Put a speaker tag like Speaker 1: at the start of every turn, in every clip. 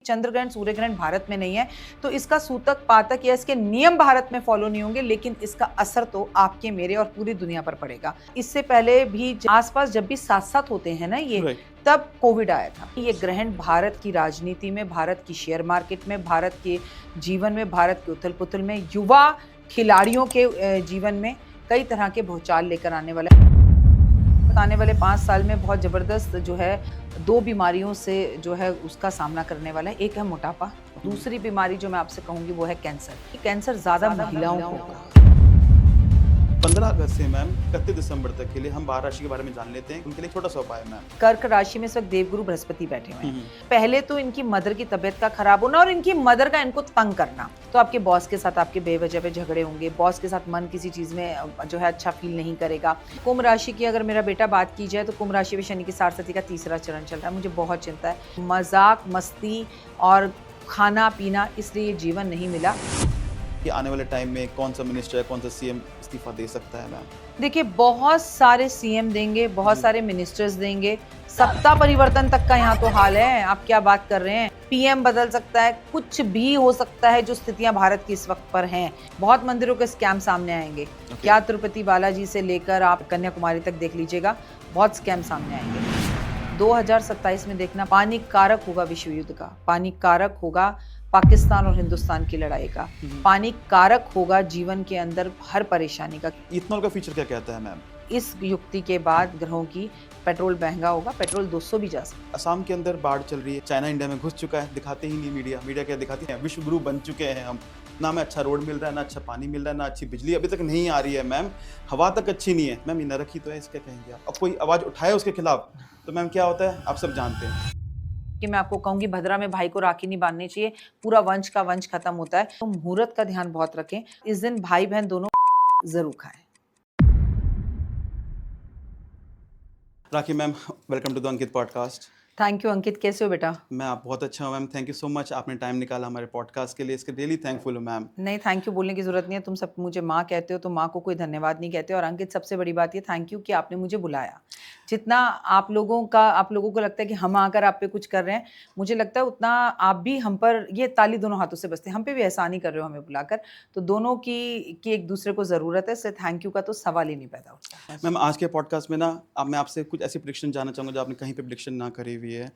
Speaker 1: चंद्र ग्रहण सूर्य ग्रहण भारत में नहीं है तो इसका सूतक पातक या इसके नियम भारत में फॉलो नहीं होंगे, लेकिन इसका असर तो आपके मेरे और पूरी दुनिया पर पड़ेगा। इससे पहले भी आसपास जब भी साथ साथ होते हैं ना ये तब कोविड आया था। ये ग्रहण भारत की राजनीति में, भारत की शेयर मार्केट में, भारत के जीवन में, भारत के उथल पुथल में, युवा खिलाड़ियों के जीवन में कई तरह के भूचाल लेकर आने वाला है। आने वाले 5 साल में बहुत ज़बरदस्त जो है 2 बीमारियों से जो है उसका सामना करने वाला है। एक है मोटापा, दूसरी बीमारी जो मैं आपसे कहूँगी वो है कैंसर। कैंसर ज़्यादा महिलाओं को होगा।
Speaker 2: 15 अगस्त से मैम 31 दिसंबर तक के लिए हम 12 राशि के बारे में जान लेते हैं। उनके लिए छोटा सा उपाय मैम।
Speaker 1: कर्क राशि में इस वक्त देवगुरु बृहस्पति बैठे हुए हैं। पहले तो इनकी मदर की तबीयत का खराब होना और इनकी मदर का इनको तंग करना, तो आपके बॉस के साथ आपके बेवजह पे झगड़े होंगे, बॉस के साथ मन किसी चीज में जो है अच्छा फील नहीं करेगा। कुंभ राशि की अगर मेरा बेटा बात की जाए तो कुंभ राशि में शनि की साढ़े का 3रा चरण चल रहा है। मुझे बहुत चिंता है, मजाक मस्ती और खाना पीना, इसलिए जीवन नहीं मिला।
Speaker 2: कि आने वाले टाइम में कौन सा मिनिस्टर, कौन सा सीएम इस्तीफा दे सकता है मैम?
Speaker 1: देखिए, बहुत सारे सीएम देंगे, बहुत सारे मिनिस्टर्स देंगे, सत्ता परिवर्तन तक का यहाँ तो हाल है। आप क्या बात कर रहे हैं? पीएम बदल सकता है, कुछ भी हो सकता है। जो स्थितियां भारत की इस वक्त पर हैं, बहुत मंदिरों के स्कैम सामने आएंगे। क्या तिरुपति बालाजी से लेकर आप कन्याकुमारी तक देख लीजिएगा, बहुत स्कैम सामने आएंगे। 2027 में देखना, पानी कारक होगा विश्व युद्ध का, पानी कारक होगा पाकिस्तान और हिंदुस्तान की लड़ाई का, पानी कारक होगा जीवन के अंदर हर परेशानी का।
Speaker 2: इथेनॉल का फीचर क्या कहता है मैम?
Speaker 1: इस युक्ति के बाद ग्रहों की पेट्रोल महंगा होगा, पेट्रोल 200 भी जा सकता है।
Speaker 2: असम के अंदर बाढ़ चल रही है, चाइना इंडिया में घुस चुका है, दिखाते ही नहीं मीडिया क्या दिखाती है? विश्व गुरु बन चुके हैं हम, ना में अच्छा रोड मिल रहा है, ना अच्छा पानी मिल रहा है, ना अच्छी बिजली अभी तक नहीं आ रही है मैम, हवा तक अच्छी नहीं है मैम। ये नरक ही तो है, इसका कहेंगे आप। अब कोई आवाज उठाए उसके खिलाफ तो मैम क्या होता है आप सब जानते हैं।
Speaker 1: कि मैं आपको कहूंगी भद्रा में भाई को राखी नहीं बांधनी चाहिए, पूरा वंश का वंश खत्म होता है। तो मुहूर्त का ध्यान बहुत रखें, इस दिन भाई बहन दोनों जरूर खाएं।
Speaker 2: Rakhi ma'am, welcome to the Ankit podcast.
Speaker 1: Thank you Ankit, कैसे हो बेटा?
Speaker 2: मैं आप बहुत अच्छा हूँ ma'am, thank you so much, आपने टाइम निकाला हमारे पॉडकास्ट के लिए, इसके रियली थैंकफुल हूँ मैम।
Speaker 1: नहीं, थैंक यू बोलने की जरूरत नहीं है, तुम सब मुझे माँ कहते हो तो माँ को कोई धन्यवाद नहीं कहते। और अंकित, सबसे बड़ी बात ये थैंक यू कि आपने मुझे बुलाया। जितना आप लोगों को लगता है कि हम आकर आप पे कुछ कर रहे हैं, मुझे लगता है उतना आप भी हम पर, ये ताली दोनों हाथों से बजती है, हम पे भी एहसान ही कर रहे हो हमें बुलाकर। तो दोनों की एक दूसरे को ज़रूरत है, इससे थैंक यू का तो सवाल ही नहीं पैदा होता।
Speaker 2: मैम आज के पॉडकास्ट में ना अब मैं आपसे कुछ ऐसी प्रेडिक्शन जानना चाहूँगा जो आपने कहीं पे प्रेडिक्शन ना करी हुई है।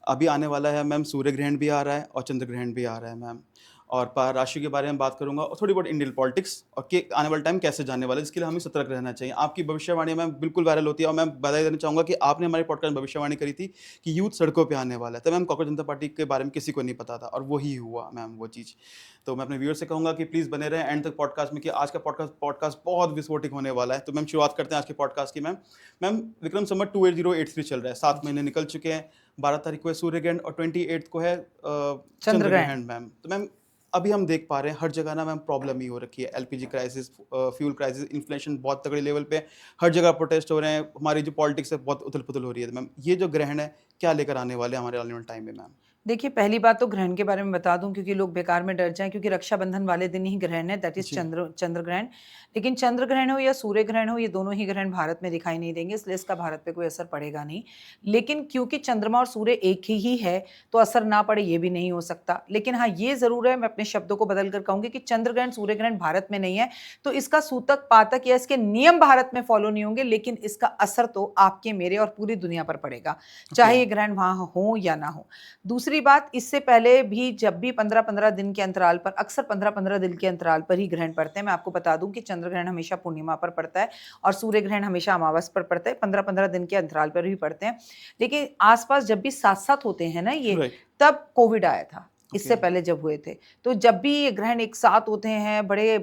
Speaker 2: अभी आने वाला है मैम, सूर्य ग्रहण भी आ रहा है और चंद्र ग्रहण भी आ रहा है मैम, और राशि के बारे में बात करूंगा और थोड़ी बहुत इंडियन पॉलिटिक्स और कि आने वाला टाइम कैसे जाने वाला है, जिसके लिए हमें सतर्क रहना चाहिए। आपकी भविष्यवाणी मैम बिल्कुल वायरल होती है और मैं बधाई देना चाहूँगा कि आपने हमारे पॉडकास्ट में भविष्यवाणी करी थी कि यूथ सड़कों पे आने वाला है। तो मैम कांग्रेस जनता पार्टी के बारे में किसी को नहीं पता था और वही हुआ मैम वो चीज़। तो मैं अपने व्यूअर्स से कहूँगा कि प्लीज़ बने रहें एंड तक पॉडकास्ट में, कि आज का पॉडकास्ट बहुत विस्फोटक होने वाला है। तो मैम शुरुआत करते हैं आज के पॉडकास्ट की। मैम विक्रम संवत 28083 चल रहा है, 7 महीने निकल चुके हैं। 12 तारीख को है सूर्य ग्रहण और 28 को है चंद्र ग्रहण मैम। तो मैम अभी हम देख पा रहे हैं हर जगह ना मैम प्रॉब्लम ही हो रखी है, LPG crisis, fuel crisis, inflation बहुत तगड़े लेवल पे, हर जगह प्रोटेस्ट हो रहे हैं, हमारी जो पॉलिटिक्स है बहुत उथल पुथल हो रही है। मैम ये जो ग्रहण है क्या लेकर आने वाले हमारे आने वाले टाइम में मैम?
Speaker 1: देखिए, पहली बात तो ग्रहण के बारे में बता दूं क्योंकि लोग बेकार में डर जाएं, क्योंकि रक्षाबंधन वाले दिन ही ग्रहण है, दैट इज चंद्र ग्रहण। लेकिन चंद्र ग्रहण हो या सूर्य ग्रहण हो, ये दोनों ही ग्रहण भारत में दिखाई नहीं देंगे, इसलिए इसका भारत पे कोई असर पड़ेगा नहीं। लेकिन क्योंकि चंद्रमा और सूर्य एक ही है तो असर ना पड़े ये भी नहीं हो सकता। लेकिन हाँ, ये जरूर है, मैं अपने शब्दों को बदल कर कहूंगी कि चंद्र ग्रहण सूर्य ग्रहण भारत में नहीं है तो इसका सूतक पातक या इसके नियम भारत में फॉलो नहीं होंगे, लेकिन इसका असर तो आपके मेरे और पूरी दुनिया पर पड़ेगा, चाहे ये ग्रहण वहां हो या ना हो। दूसरी बात, इससे पहले भी जब भी 15-15 दिन के अंतराल पर, अक्सर 15-15 दिन के अंतराल पर ही ग्रहण पड़ते हैं। मैं आपको बता दूं कि चंद्र ग्रहण हमेशा पूर्णिमा पर पड़ता है और सूर्य ग्रहण हमेशा अमावस पर पड़ता है, 15-15 दिन के अंतराल पर भी पड़ते हैं। लेकिन आसपास जब भी साथ साथ होते हैं ना ये, तब कोविड आया था। इससे पहले जब हुए थे, तो जब भी ये ग्रहण एक साथ होते हैं, बड़े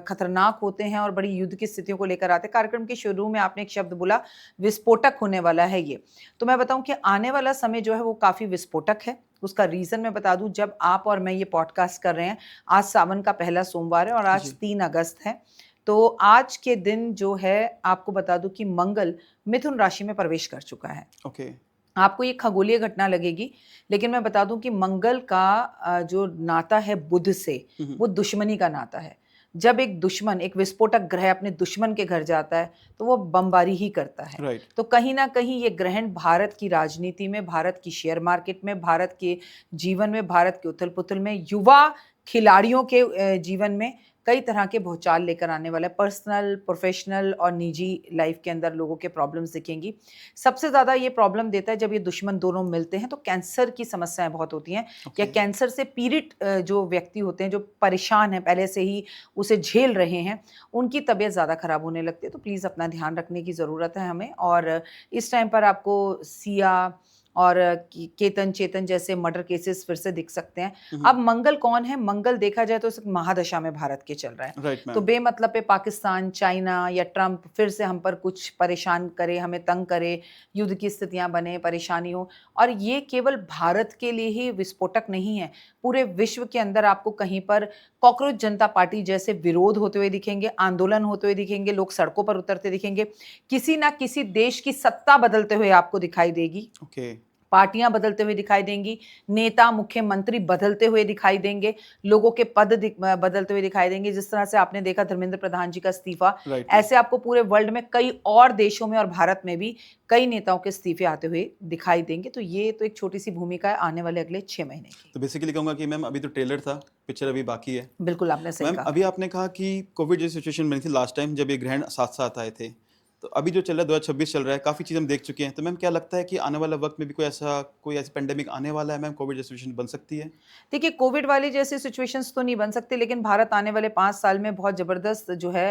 Speaker 1: खतरनाक होते हैं और बड़ी युद्ध की स्थितियों को लेकर आते हैं। कार्यक्रम के शुरू में आपने एक शब्द बोला, विस्फोटक होने वाला है ये, तो मैं बताऊं कि आने वाला समय जो है वो काफी विस्फोटक है। उसका रीजन मैं बता दूं, जब आप और मैं ये पॉडकास्ट कर रहे हैं, आज सावन का पहला सोमवार है और आज 3 अगस्त है। तो आज के दिन जो है आपको बता दूं कि मंगल मिथुन राशि में प्रवेश कर चुका है। आपको ये खगोलीय घटना लगेगी, लेकिन मैं बता दूं कि मंगल का जो नाता है बुध से, वो दुश्मनी का नाता है। जब एक दुश्मन, एक विस्फोटक ग्रह अपने दुश्मन के घर जाता है तो वो बमबारी ही करता है।
Speaker 2: राइट।
Speaker 1: तो कहीं ना कहीं ये ग्रहण भारत की राजनीति में, भारत की शेयर मार्केट में, भारत के जीवन में, भारत के उथल पुथल में, युवा खिलाड़ियों के जीवन में कई तरह के भूचाल लेकर आने वाला है। पर्सनल, प्रोफेशनल और निजी लाइफ के अंदर लोगों के प्रॉब्लम्स दिखेंगी। सबसे ज़्यादा ये प्रॉब्लम देता है जब ये दुश्मन दोनों मिलते हैं, तो कैंसर की समस्याएं बहुत होती हैं, या
Speaker 2: ओके।
Speaker 1: कैंसर से पीड़ित जो व्यक्ति होते हैं, जो परेशान हैं, पहले से ही उसे झेल रहे हैं, उनकी तबीयत ज़्यादा खराब होने लगती है। तो प्लीज़ अपना ध्यान रखने की ज़रूरत है हमें। और इस टाइम पर आपको सिया और केतन चेतन जैसे मर्डर केसेस फिर से दिख सकते हैं। अब मंगल कौन है? मंगल देखा जाए तो इस वक्त महादशा में भारत के चल रहा है।
Speaker 2: राइट
Speaker 1: तो
Speaker 2: मैम।
Speaker 1: बेमतलब पे पाकिस्तान, चाइना या ट्रंप फिर से हम पर कुछ परेशान करे, हमें तंग करे, युद्ध की स्थितियां बने, परेशानी हो। और ये केवल भारत के लिए ही विस्फोटक नहीं है, पूरे विश्व के अंदर आपको कहीं पर कॉकरोच जनता पार्टी जैसे विरोध होते हुए दिखेंगे, आंदोलन होते हुए दिखेंगे, लोग सड़कों पर उतरते दिखेंगे, किसी ना किसी देश की सत्ता बदलते हुए आपको दिखाई देगी,
Speaker 2: ओके।
Speaker 1: पार्टियां बदलते हुए दिखाई देंगी, नेता, मुख्यमंत्री बदलते हुए दिखाई देंगे, लोगों के पद बदलते हुए दिखाई देंगे। जिस तरह से आपने देखा धर्मेंद्र प्रधान जी का इस्तीफा,
Speaker 2: राइट।
Speaker 1: ऐसे आपको पूरे वर्ल्ड में कई और देशों में और भारत में भी कई नेताओं के इस्तीफे आते हुए दिखाई देंगे। तो ये तो एक छोटी सी भूमिका है आने वाले अगले 6 महीने की।
Speaker 2: तो बेसिकली कहूँगा कि मैम अभी तो ट्रेलर था, पिक्चर अभी बाकी है।
Speaker 1: बिल्कुल आपने सही
Speaker 2: मैम
Speaker 1: कहा।
Speaker 2: अभी आपने कहा कि कोविड जैसी सिचुएशन बनी थी लास्ट टाइम जब ये ग्रहण साथ-साथ आए थे। तो अभी जो चल रहा है 2026 चल रहा है, काफ़ी चीज़ हम देख चुके हैं। तो मैम क्या लगता है कि आने वाले वक़्त में भी कोई ऐसी पैंडेमिक आने वाला है मैम, कोविड जैसी सिचुएशन बन सकती है?
Speaker 1: देखिए, कोविड वाली जैसी सिचुएशंस तो नहीं बन सकती, लेकिन भारत आने वाले 5 साल में बहुत ज़बरदस्त जो है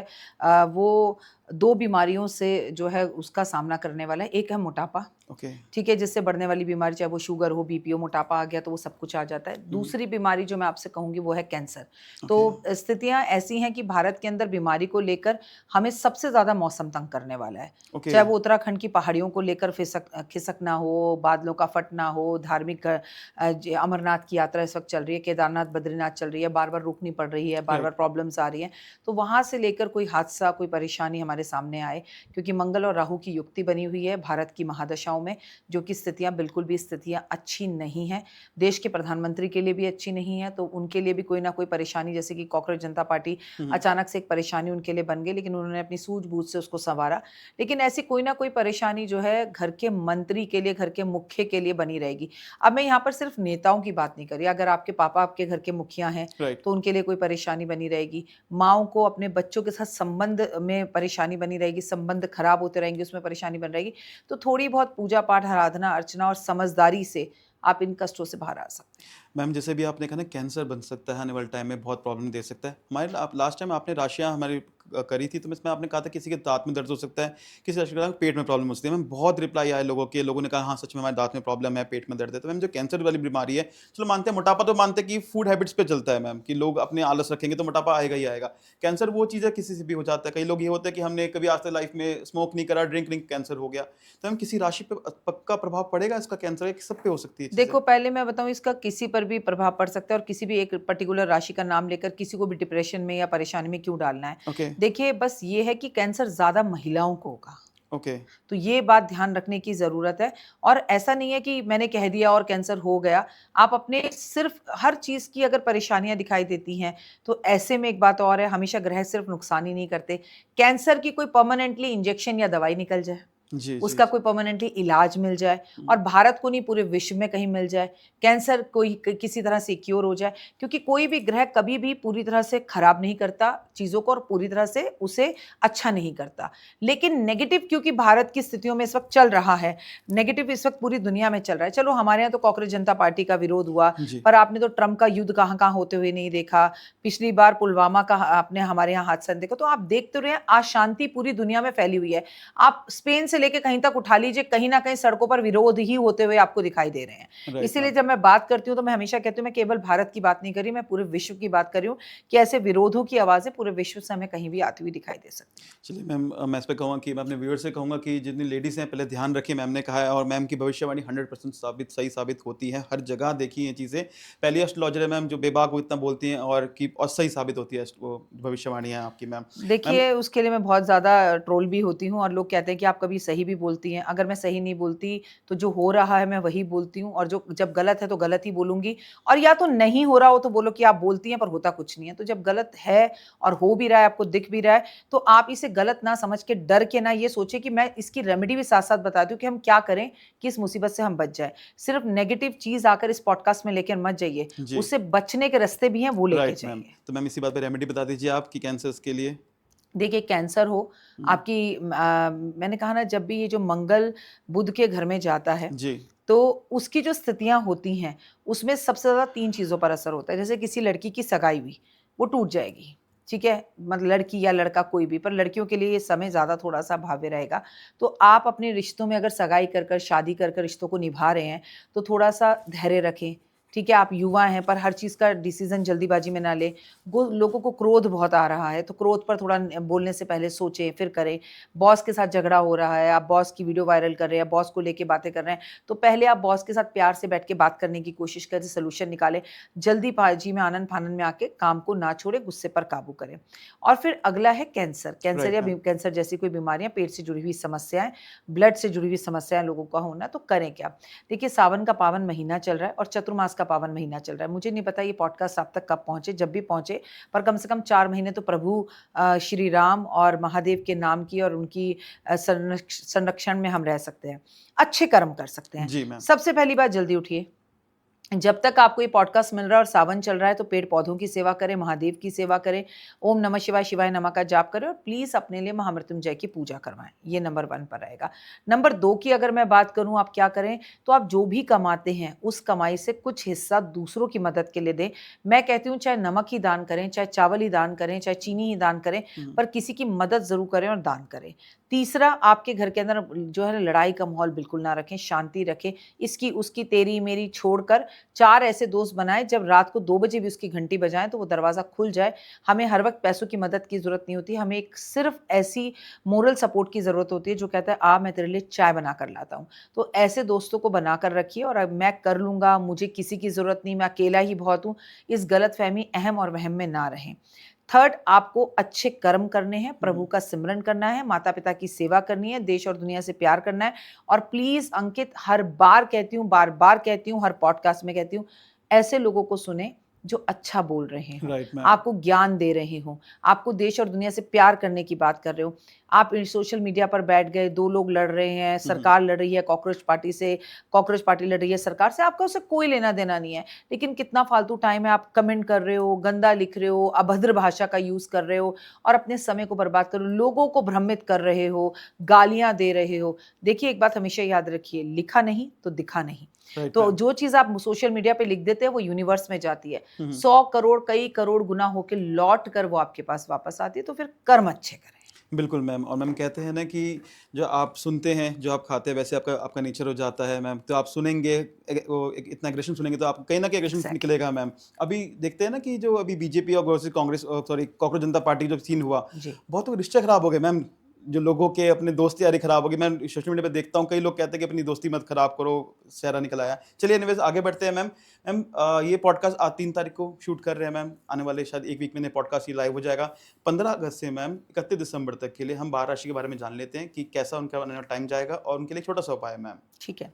Speaker 1: वो 2 बीमारियों से जो है उसका सामना करने वाला है। एक है मोटापा,
Speaker 2: ओके।
Speaker 1: ठीक है, जिससे बढ़ने वाली बीमारी, चाहे वो शुगर हो, बीपी हो, मोटापा आ गया तो वो सब कुछ आ जाता है। दूसरी बीमारी जो मैं आपसे कहूँगी वो है कैंसर। तो स्थितियाँ ऐसी हैं कि भारत के अंदर बीमारी को लेकर हमें सबसे ज़्यादा मौसम तंग करने वाला है।
Speaker 2: ओके।
Speaker 1: चाहे वो उत्तराखंड की पहाड़ियों को लेकर खिसकना हो, बादलों का फटना हो, धार्मिक अमरनाथ की यात्रा इस वक्त चल रही है, केदारनाथ, बद्रीनाथ चल रही है, बार-बार रुकनी पड़ रही है, बार-बार प्रॉब्लम्स आ रही हैं। तो वहाँ से लेकर कोई हादसा, कोई परेशानी हमारे सामने आए, क्योंकि मंगल और राहु की युक्ति बनी हुई है भारत की महादशाओं में, जो कि स्थितियाँ बिल्कुल भी स्थितियाँ अच्छी नहीं हैं। देश के प्रधानमंत्री के लिए भी अच्छी नहीं है, तो उनके लिए भी कोई ना कोई परेशानी, जैसे कि कॉकरोच जनता पार्टी अचानक से एक परेशानी उनके लिए बन गई, लेकिन उन्होंने अपनी सूझबूझ से उसको संवारा। लेकिन ऐसी कोई ना कोई परेशानी जो है घर के मंत्री के लिए, घर के मुखिया के लिए बनी रहेगी। अब मैं यहाँ पर सिर्फ नेताओं की बात नहीं कर रही, अगर आपके पापा आपके घर के मुखिया हैं
Speaker 2: राइट।
Speaker 1: तो उनके लिए कोई परेशानी बनी रहेगी। माँओं को अपने बच्चों के साथ संबंध में परेशानी बनी रहेगी, संबंध खराब होते रहेंगे, उसमें परेशानी बन रहेगी। तो थोड़ी बहुत पूजा पाठ, आराधना, अर्चना और समझदारी से आप इन कष्टों से बाहर आ सकते हैं।
Speaker 2: मैम जैसे भी आपने कहा ना कैंसर बन सकता है आने वाले टाइम में, बहुत प्रॉब्लम दे सकता है हमारे। आप लास्ट टाइम आपने राशियाँ हमारी करी थी, तो इसमें आपने कहा था किसी के दांत में दर्द हो सकता है, किसी राशि का पेट में प्रॉब्लम हो सकती है। मैम बहुत रिप्लाई आए लोगों ने कहा हाँ सच में हमारे दांत में प्रॉब्लम है, पेट में दर्द है। तो मैम जो कैंसर वाली बीमारी है, चलो मानते हैं मोटापा, तो मानते हैं कि फूड हैबिट्स पे चलता है मैम, कि लोग अपने आलस रखेंगे तो मोटापा आएगा ही आएगा। कैंसर वो चीज़ है किसी से भी हो जाता है। कई लोग ये होता है कि हमने कभी आज तक लाइफ में स्मोक नहीं करा, ड्रिंक नहीं, कैंसर हो गया। तो मैम किसी राशि पे पक्का प्रभाव पड़ेगा इसका, कैंसर या सब पे हो सकती है चीज़ें?
Speaker 1: देखो, पहले मैं बताऊँ, इसका किसी पर भी प्रभाव पड़ सकता है, और किसी भी एक पर्टिकुलर राशि का नाम लेकर किसी को भी डिप्रेशन में या परेशानी में क्यों डालना है।
Speaker 2: ओके।
Speaker 1: देखिए, बस ये है कि कैंसर ज़्यादा महिलाओं को होगा।
Speaker 2: ओके।
Speaker 1: तो ये बात ध्यान रखने की ज़रूरत है। और ऐसा नहीं है कि मैंने कह दिया और कैंसर हो गया। आप अपने सिर्फ़ हर चीज़ की अगर परेशानियाँ दिखाई देती हैं, तो ऐसे में एक बात और है, हमेशा ग्रह सिर्फ़ नुकसान ही नहीं करते। कैंसर की कोई परमानेंटली इंजेक्शन या दवाई निकल जाए,
Speaker 2: जी,
Speaker 1: उसका
Speaker 2: जी।
Speaker 1: कोई परमानेंटली इलाज मिल जाए, और भारत को नहीं पूरे विश्व में कहीं मिल जाए, कैंसर कोई किसी तरह से क्योर हो जाए। क्योंकि कोई भी ग्रह कभी भी पूरी तरह से खराब नहीं करता चीज़ों को, और पूरी तरह से उसे अच्छा नहीं करता। लेकिन नेगेटिव, क्योंकि भारत की स्थितियों में इस वक्त चल रहा है, नेगेटिव इस वक्त पूरी दुनिया में चल रहा है। चलो हमारे यहाँ तो कॉकरोच जनता पार्टी का विरोध हुआ,
Speaker 2: जी।
Speaker 1: पर आपने तो ट्रंप का युद्ध कहाँ कहाँ होते हुए नहीं देखा। पिछली बार पुलवामा का आपने हमारे यहाँ हादसा देखा। तो आप देखते रहे, अशांति पूरी दुनिया में फैली हुई है। आप स्पेन से लेके कहीं तक उठा लीजिए, कहीं ना कहीं सड़कों पर विरोध ही होते हुए आपको दिखाई दे रहे हैं।
Speaker 2: राइट
Speaker 1: इसीलिए
Speaker 2: मैम।
Speaker 1: जब मैं बात करती हूँ तो मैं हमेशा कहती हूँ, मैं केवल भारत की बात नहीं कर रही, मैं पूरे विश्व की बात कर रही हूँ, कि ऐसे विरोधों की आवाज़ें पूरे विश्व से हमें कहीं भी आती हुई दिखाई दे सकती हैं।
Speaker 2: चलिए मैम, मैं इस पे कहूँगा कि मैं अपने व्यूअर्स से कहूँगा कि जितनी लेडीज़ हैं पहले ध्यान रखिए, मैम ने कहा है, और मैम की भविष्यवाणी 100% सही साबित होती है। हर जगह देखी ये चीज़ें। पहली एस्ट्रोलॉजर है मैम जो बेबाक वो इतना बोलती हैं, और सही साबित होती है वो भविष्यवाणियाँ आपकी मैम। मैम
Speaker 1: देखिए, उसके लिए मैं बहुत ज़्यादा ट्रोल भी होती हूँ, और लोग कहते हैं कि आप कभी सही भी बोलती हैं। अगर मैं सही नहीं बोलती तो जो हो रहा है मैं वही बोलती हूँ, और जो जब गलत है तो गलत ही बोलूँगी, और या तो नहीं हो रहा हो तो बोलो कि आप बोलती हैं पर होता कुछ नहीं है। तो जब गलत है और हो भी रहा है, आपको दिख भी रहा है, तो आप इसे गलत ना समझ के, डर के ना ये सोचिए कि मैं इसकी रेमेडी भी साथ-साथ बताती हूँ कि हम क्या करें कि इस मुसीबत से हम बच जाएँ। सिर्फ नेगेटिव चीज़ आकर इस पॉडकास्ट में लेकर मत जाइए,
Speaker 2: जी।
Speaker 1: उससे बचने के रास्ते भी हैं, वो लेके
Speaker 2: राइट मैम।
Speaker 1: जाइए।
Speaker 2: तो मैम इसी बात पे रेमेडी बता दीजिए आप कि कैंसर्स के लिए?
Speaker 1: देखिए, कैंसर हो,
Speaker 2: हुँ।
Speaker 1: आपकी मैंने कहा ना, जब भी ये जो मंगल बुध के घर में जाता है,
Speaker 2: जी।
Speaker 1: तो उसकी जो स्थितियाँ होती हैं, उसमें सबसे ज़्यादा 3 चीज़ों पर असर होता है। जैसे किसी लड़की की सगाई हुई, वो टूट जाएगी, ठीक है? मतलब लड़की या लड़का कोई भी, पर लड़कियों के लिए ये समय ज़्यादा थोड़ा-सा भाव्य रहेगा। तो आप अपने रिश्तों में अगर सगाई कर कर, शादी कर कर रिश्तों को निभा रहे हैं, तो थोड़ा-सा धैर्य रखें, ठीक है? आप युवा हैं, पर हर चीज़ का डिसीज़न जल्दीबाजी में ना लें। लोगों को क्रोध बहुत आ रहा है, तो क्रोध पर थोड़ा बोलने से पहले सोचें, फिर करें। बॉस के साथ झगड़ा हो रहा है, आप बॉस की वीडियो वायरल कर रहे हैं, बॉस को लेके बातें कर रहे हैं, तो पहले आप बॉस के साथ प्यार से बैठ के बात करने की कोशिश करें, सॉल्यूशन निकालें। जल्दीबाजी में, आनन-फानन में आके काम को ना छोड़ें, गुस्से पर काबू करें। और फिर अगला है कैंसर। कैंसर
Speaker 2: राइट
Speaker 1: या
Speaker 2: मैम।
Speaker 1: कैंसर जैसी कोई बीमारियाँ, पेट से जुड़ी हुई समस्याएँ, ब्लड से जुड़ी हुई समस्याएँ लोगों का होना, तो करें क्या? देखिए, सावन का पावन महीना चल रहा है और चतुर्मास का पावन महीना चल रहा है। मुझे नहीं पता ये पॉडकास्ट आप तक कब पहुँचे, जब भी पहुँचे, पर कम से कम 4 महीने तो प्रभु श्री राम और महादेव के नाम की और उनकी संरक्षण में हम रह सकते हैं। अच्छे कर्म कर सकते हैं।
Speaker 2: जी मैम।
Speaker 1: सबसे पहली बात, जल्दी उठिए। जब तक आपको ये पॉडकास्ट मिल रहा है और सावन चल रहा है, तो पेड़-पौधों की सेवा करें, महादेव की सेवा करें, ओम नमः शिवाय, शिवाय नमः का जाप करें और प्लीज़ अपने लिए महामृत्युंजय की पूजा करवाएँ। ये नंबर 1 पर रहेगा। नंबर 2 की अगर मैं बात करूँ, आप क्या करें, तो आप जो भी कमाते हैं, उस कमाई से कुछ हिस्सा दूसरों की मदद के लिए दें। मैं कहती हूँ, चाहे नमक ही दान करें, चाहे चावल ही दान करें, चाहे चीनी ही दान करें,
Speaker 2: हुँ।
Speaker 1: पर किसी की मदद ज़रूर करें और दान करें। तीसरा, आपके घर के अंदर जो है लड़ाई का माहौल बिल्कुल ना रखें, शांति रखें। इसकी, उसकी, तेरी, मेरी छोड़कर 4 ऐसे दोस्त बनाएँ, जब रात को 2 बजे भी उसकी घंटी बजाएँ तो वो दरवाज़ा खुल जाए। हमें हर वक़्त पैसों की मदद की ज़रूरत नहीं होती, हमें एक सिर्फ़ ऐसी मोरल सपोर्ट की ज़रूरत होती है जो कहता है, आ मैं तेरे लिए चाय बना कर लाता हूँ। तो ऐसे दोस्तों को बनाकर रखिए, और अब मैं कर लूँगा, मुझे किसी की ज़रूरत नहीं, मैं अकेला ही बहुत हूँ, इस गलतफ़हमी, अहम और वहम में ना रहें। थर्ड, आपको अच्छे कर्म करने हैं,
Speaker 2: हुँ,
Speaker 1: प्रभु
Speaker 2: हुँ।
Speaker 1: का सिमरन करना है, माता-पिता की सेवा करनी है, देश और दुनिया से प्यार करना है, और प्लीज़ अंकित, हर बार कहती हूँ, बार-बार कहती हूँ, हर पॉडकास्ट में कहती हूँ, ऐसे लोगों को सुनें जो अच्छा बोल रहे हों,
Speaker 2: राइट मैम।
Speaker 1: आपको ज्ञान दे रहे हों, आपको देश और दुनिया से प्यार करने की बात कर रहे हो। आप सोशल मीडिया पर बैठ गए, 2 लोग लड़ रहे हैं,
Speaker 2: हुँ, हुँ।
Speaker 1: सरकार लड़ रही है कॉकरोच पार्टी से, कॉकरोच पार्टी लड़ रही है सरकार से, आपका उससे कोई लेना-देना नहीं है। लेकिन कितना फालतू टाइम है, आप कमेंट कर रहे हो, गंदा लिख रहे हो, अभद्र भाषा का यूज़ कर रहे हो और अपने समय को बर्बाद कर रहे हो, लोगों को भ्रमित कर रहे हो, गालियाँ दे रहे हो। देखिए, एक बात हमेशा याद रखिए, लिखा नहीं तो दिखा नहीं।
Speaker 2: राइट
Speaker 1: तो
Speaker 2: मैम।
Speaker 1: जो चीज़ आप सोशल मीडिया पे लिख देते हैं, वो यूनिवर्स में जाती है।
Speaker 2: हुँ, हुँ।
Speaker 1: 100 करोड़, कई करोड़ गुना होके लौट कर वो आपके पास वापस आती है, तो फिर कर्म अच्छे करें।
Speaker 2: बिल्कुल मैम। और मैम कहते हैं ना कि जो आप सुनते हैं, जो आप खाते हैं, वैसे आपका आपका नेचर हो जाता है मैम। तो आप सुनेंगे, वो इतना एग्रेशन सुनेंगे तो आपको कहीं न कहीं एग्रेशन
Speaker 1: एग्ज़ैक्टली।
Speaker 2: निकलेगा मैम। अभी देखते हैं ना कि जो अभी बीजेपी और कांग्रेस, सॉरी, कॉकरोच जनता पार्टी जो सीन हुआ,
Speaker 1: जी।
Speaker 2: बहुतों के रिश्ते खराब हो गए मैम। जो लोगों के अपने दोस्ती यारी खराब हो गई। मैं सोशल मीडिया पे देखता हूँ, कई लोग कहते हैं कि अपनी दोस्ती मत खराब करो, सेहरा निकल आया। चलिए एनीवेज़ आगे बढ़ते हैं मैम। मैम ये पॉडकास्ट आज 3 तारीख को शूट कर रहे हैं मैम। आने वाले शायद 1 वीक में ये पॉडकास्ट ये लाइव हो जाएगा। 15 अगस्त से मैम 31 दिसंबर तक के लिए हम 12 राशि के बारे में जान लेते हैं कि कैसा उनका आने वाला टाइम जाएगा और उनके लिए छोटा-सा उपाय है मैम।
Speaker 1: ठीक है।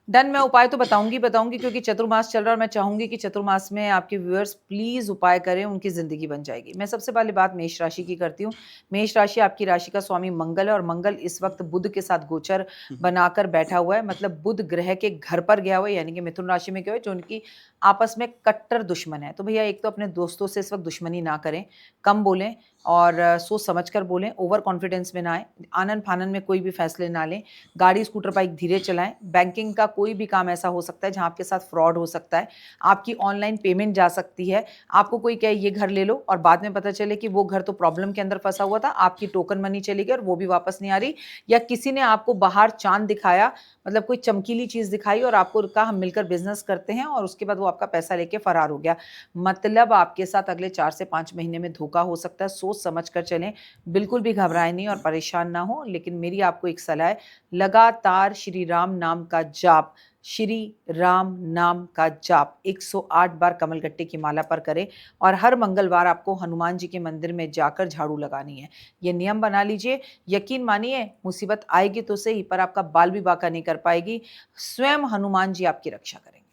Speaker 1: डन, मैं उपाय तो बताऊँगी क्योंकि चतुर्मास चल रहा है और मैं चाहूँगी कि चतुर्मास में आपके व्यूअर्स प्लीज़ उपाय करें, उनकी ज़िंदगी बन जाएगी। मैं सबसे पहली बात मेष राशि की करती हूँ। मेष राशि, आपकी राशि का स्वामी मंगल है और मंगल इस वक़्त बुध के साथ गोचर
Speaker 2: हुँ, हुँ।
Speaker 1: बनाकर बैठा हुआ है। मतलब बुध ग्रह के घर पर गया हुआ है, यानी कि मिथुन राशि में गया हुआ है, जो उनकी आपस में कट्टर दुश्मन है। तो भैया, एक तो अपने दोस्तों से इस वक़्त दुश्मनी ना करें, कम बोलें और सोच समझ कर बोलें, ओवर कॉन्फिडेंस में ना आएँ, आनन-फानन में कोई भी फैसले ना लें, गाड़ी, स्कूटर, बाइक धीरे चलाएँ। बैंकिंग का कोई भी काम ऐसा हो सकता है जहाँ आपके साथ फ्रॉड हो सकता है, आपकी ऑनलाइन पेमेंट जा सकती है, आपको कोई कहे ये घर ले लो और बाद में पता चले कि वो घर तो प्रॉब्लम के अंदर फँसा हुआ था, आपकी टोकन मनी चली गई और वो भी वापस नहीं आ रही, या किसी ने आपको बाहर चाँद दिखाया, मतलब कोई चमकीली चीज़ दिखाई और आपको कहा हम मिलकर बिज़नेस करते हैं, और उसके बाद वो आपका पैसा लेके फरार हो गया। मतलब आपके साथ अगले 4 से 5 महीने में धोखा हो सकता है, सोच समझ कर चलें, बिल्कुल भी घबराएँ नहीं और परेशान ना हों। लेकिन मेरी आपको एक सलाह है, लगातार श्री राम नाम का जाप आप श्री राम नाम का जाप 108 बार कमलगट्टे की माला पर करें और हर मंगलवार आपको हनुमान जी के मंदिर में जाकर झाड़ू लगानी है। ये नियम बना लीजिए, यकीन मानिए मुसीबत आएगी तो सही पर आपका बाल भी बांका नहीं कर पाएगी, स्वयं हनुमान जी आपकी रक्षा करेंगे।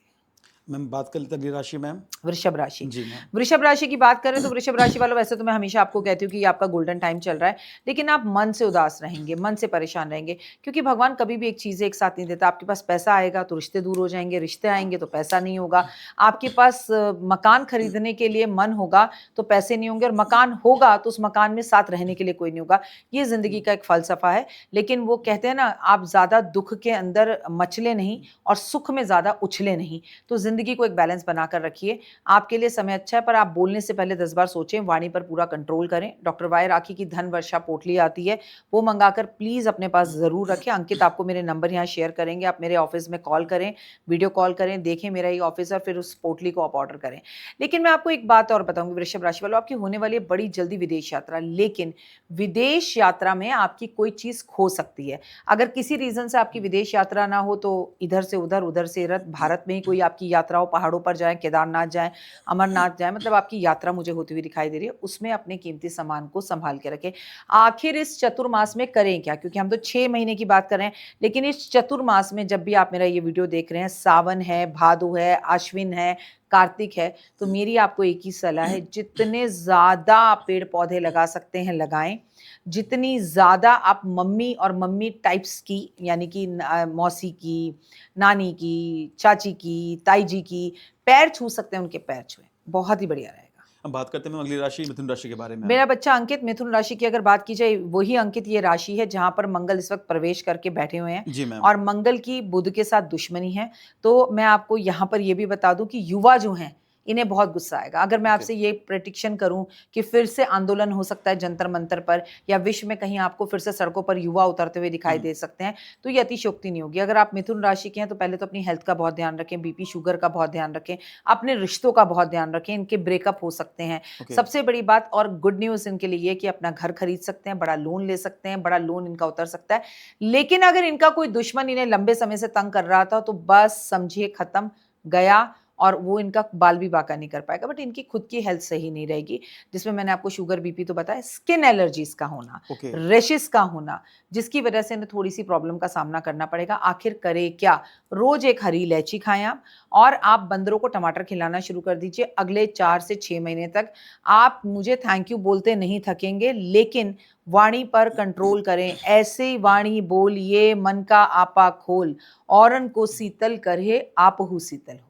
Speaker 2: मैम बात कर लेते हैं अगली राशि मैम।
Speaker 1: वृषभ राशि।
Speaker 2: जी मैम।
Speaker 1: वृषभ राशि की बात करें तो वृषभ राशि वालों, वैसे तो मैं हमेशा आपको कहती हूँ कि ये आपका गोल्डन टाइम चल रहा है, लेकिन आप मन से उदास रहेंगे, मन से परेशान रहेंगे, क्योंकि भगवान कभी भी एक चीज़ एक साथ नहीं देता। आपके पास पैसा आएगा तो रिश्ते दूर हो जाएंगे, रिश्ते आएंगे तो पैसा नहीं होगा। आपके पास मकान खरीदने के लिए मन होगा तो पैसे नहीं होंगे, और मकान होगा तो उस मकान में साथ रहने के लिए कोई नहीं होगा। ये जिंदगी का एक फलसफा है। लेकिन वो कहते हैं ना, आप ज्यादा दुख के अंदर मचले नहीं और सुख में ज्यादा उछले नहीं। तो जिंदगी को एक बैलेंस बनाकर रखिए। आपके लिए समय अच्छा है, पर आप बोलने से पहले 10 बार सोचें, वाणी पर पूरा कंट्रोल करें। डॉक्टर वाई राखी की धन वर्षा पोटली आती है, वो मंगाकर प्लीज अपने पास जरूर रखें। अंकित आपको मेरे नंबर यहाँ शेयर करेंगे, आप मेरे ऑफिस में कॉल करें, वीडियो कॉल करें, देखें मेरा ये ऑफिस और फिर उस पोटली को आप ऑर्डर करें। लेकिन मैं आपको एक बात और बताऊंगी, वृषभ राशि वालों, आपकी होने वाली है बड़ी जल्दी विदेश यात्रा, लेकिन विदेश यात्रा में आपकी कोई चीज खो सकती है। अगर किसी रीजन से आपकी विदेश यात्रा ना हो तो इधर से उधर, उधर से इधर, भारत में ही कोई आपकी यात्रा हो, पहाड़ों पर जाए, केदारनाथ जाए, अमरनाथ जाए, मतलब आपकी यात्रा मुझे होती हुई दिखाई दे रही है, उसमें अपने कीमती सामान को संभाल के रखें। आखिर इस चतुर्मास में करें क्या, क्योंकि हम तो 6 महीने की बात कर रहे हैं, लेकिन इस चतुर्मास में जब भी आप मेरा ये वीडियो देख रहे हैं, सावन है, भादो है, आश्विन है, कार्तिक है, तो मेरी आपको एक ही सलाह है, जितने ज्यादा आप पेड़ पौधे लगा सकते हैं लगाएं। जितनी ज्यादा आप मम्मी और मम्मी टाइप्स की, यानी कि मौसी की, नानी की, चाची की, ताई जी की पैर छू सकते हैं, उनके पैर छुए, बहुत ही बढ़िया रहेगा।
Speaker 2: अब बात करते हैं मैम अगली राशि मिथुन राशि के बारे में।
Speaker 1: मेरा बच्चा अंकित, मिथुन राशि की अगर बात की जाए, वही अंकित ये राशि है जहां पर मंगल इस वक्त प्रवेश करके बैठे हुए हैं,
Speaker 2: जी मैम।
Speaker 1: और मंगल की बुध के साथ दुश्मनी है। तो मैं आपको यहां पर ये भी बता दूं कि युवा जो हैं, इन्हें बहुत गुस्सा आएगा। अगर मैं आपसे ये प्रेडिक्शन करूं कि फिर से आंदोलन हो सकता है जंतर मंतर पर, या विश्व में कहीं आपको फिर से सड़कों पर युवा उतरते हुए दिखाई दे सकते हैं, तो ये अतिशयोक्ति नहीं होगी। अगर आप मिथुन राशि के हैं तो पहले तो अपनी हेल्थ का बहुत ध्यान रखें, बीपी शुगर का बहुत ध्यान रखें, अपने रिश्तों का बहुत ध्यान रखें, इनके ब्रेकअप हो सकते हैं। सबसे बड़ी बात और गुड न्यूज इनके लिए ये कि अपना घर खरीद सकते हैं, बड़ा लोन ले सकते हैं, बड़ा लोन इनका उतर सकता है। लेकिन अगर इनका कोई दुश्मन इन्हें लंबे समय से तंग कर रहा था तो बस समझिए खत्म, गया, और वो इनका बाल भी बाका नहीं कर पाएगा। बट इनकी खुद की हेल्थ सही नहीं रहेगी, जिसमें मैंने आपको शुगर बीपी तो बताया, स्किन एलर्जीज का होना, रेशेस का होना, जिसकी वजह से इन्हें थोड़ी सी प्रॉब्लम का सामना करना पड़ेगा। आखिर करे क्या, रोज एक हरी इलायची खाएं आप, और आप बंदरों को टमाटर खिलाना शुरू कर दीजिए। अगले 4 से 6 महीने तक आप मुझे थैंक यू बोलते नहीं थकेंगे, लेकिन वाणी पर कंट्रोल करें। ऐसे वाणी बोलिए, मन का आपा खोल, औरन को शीतल करे, आपहु शीतल हो।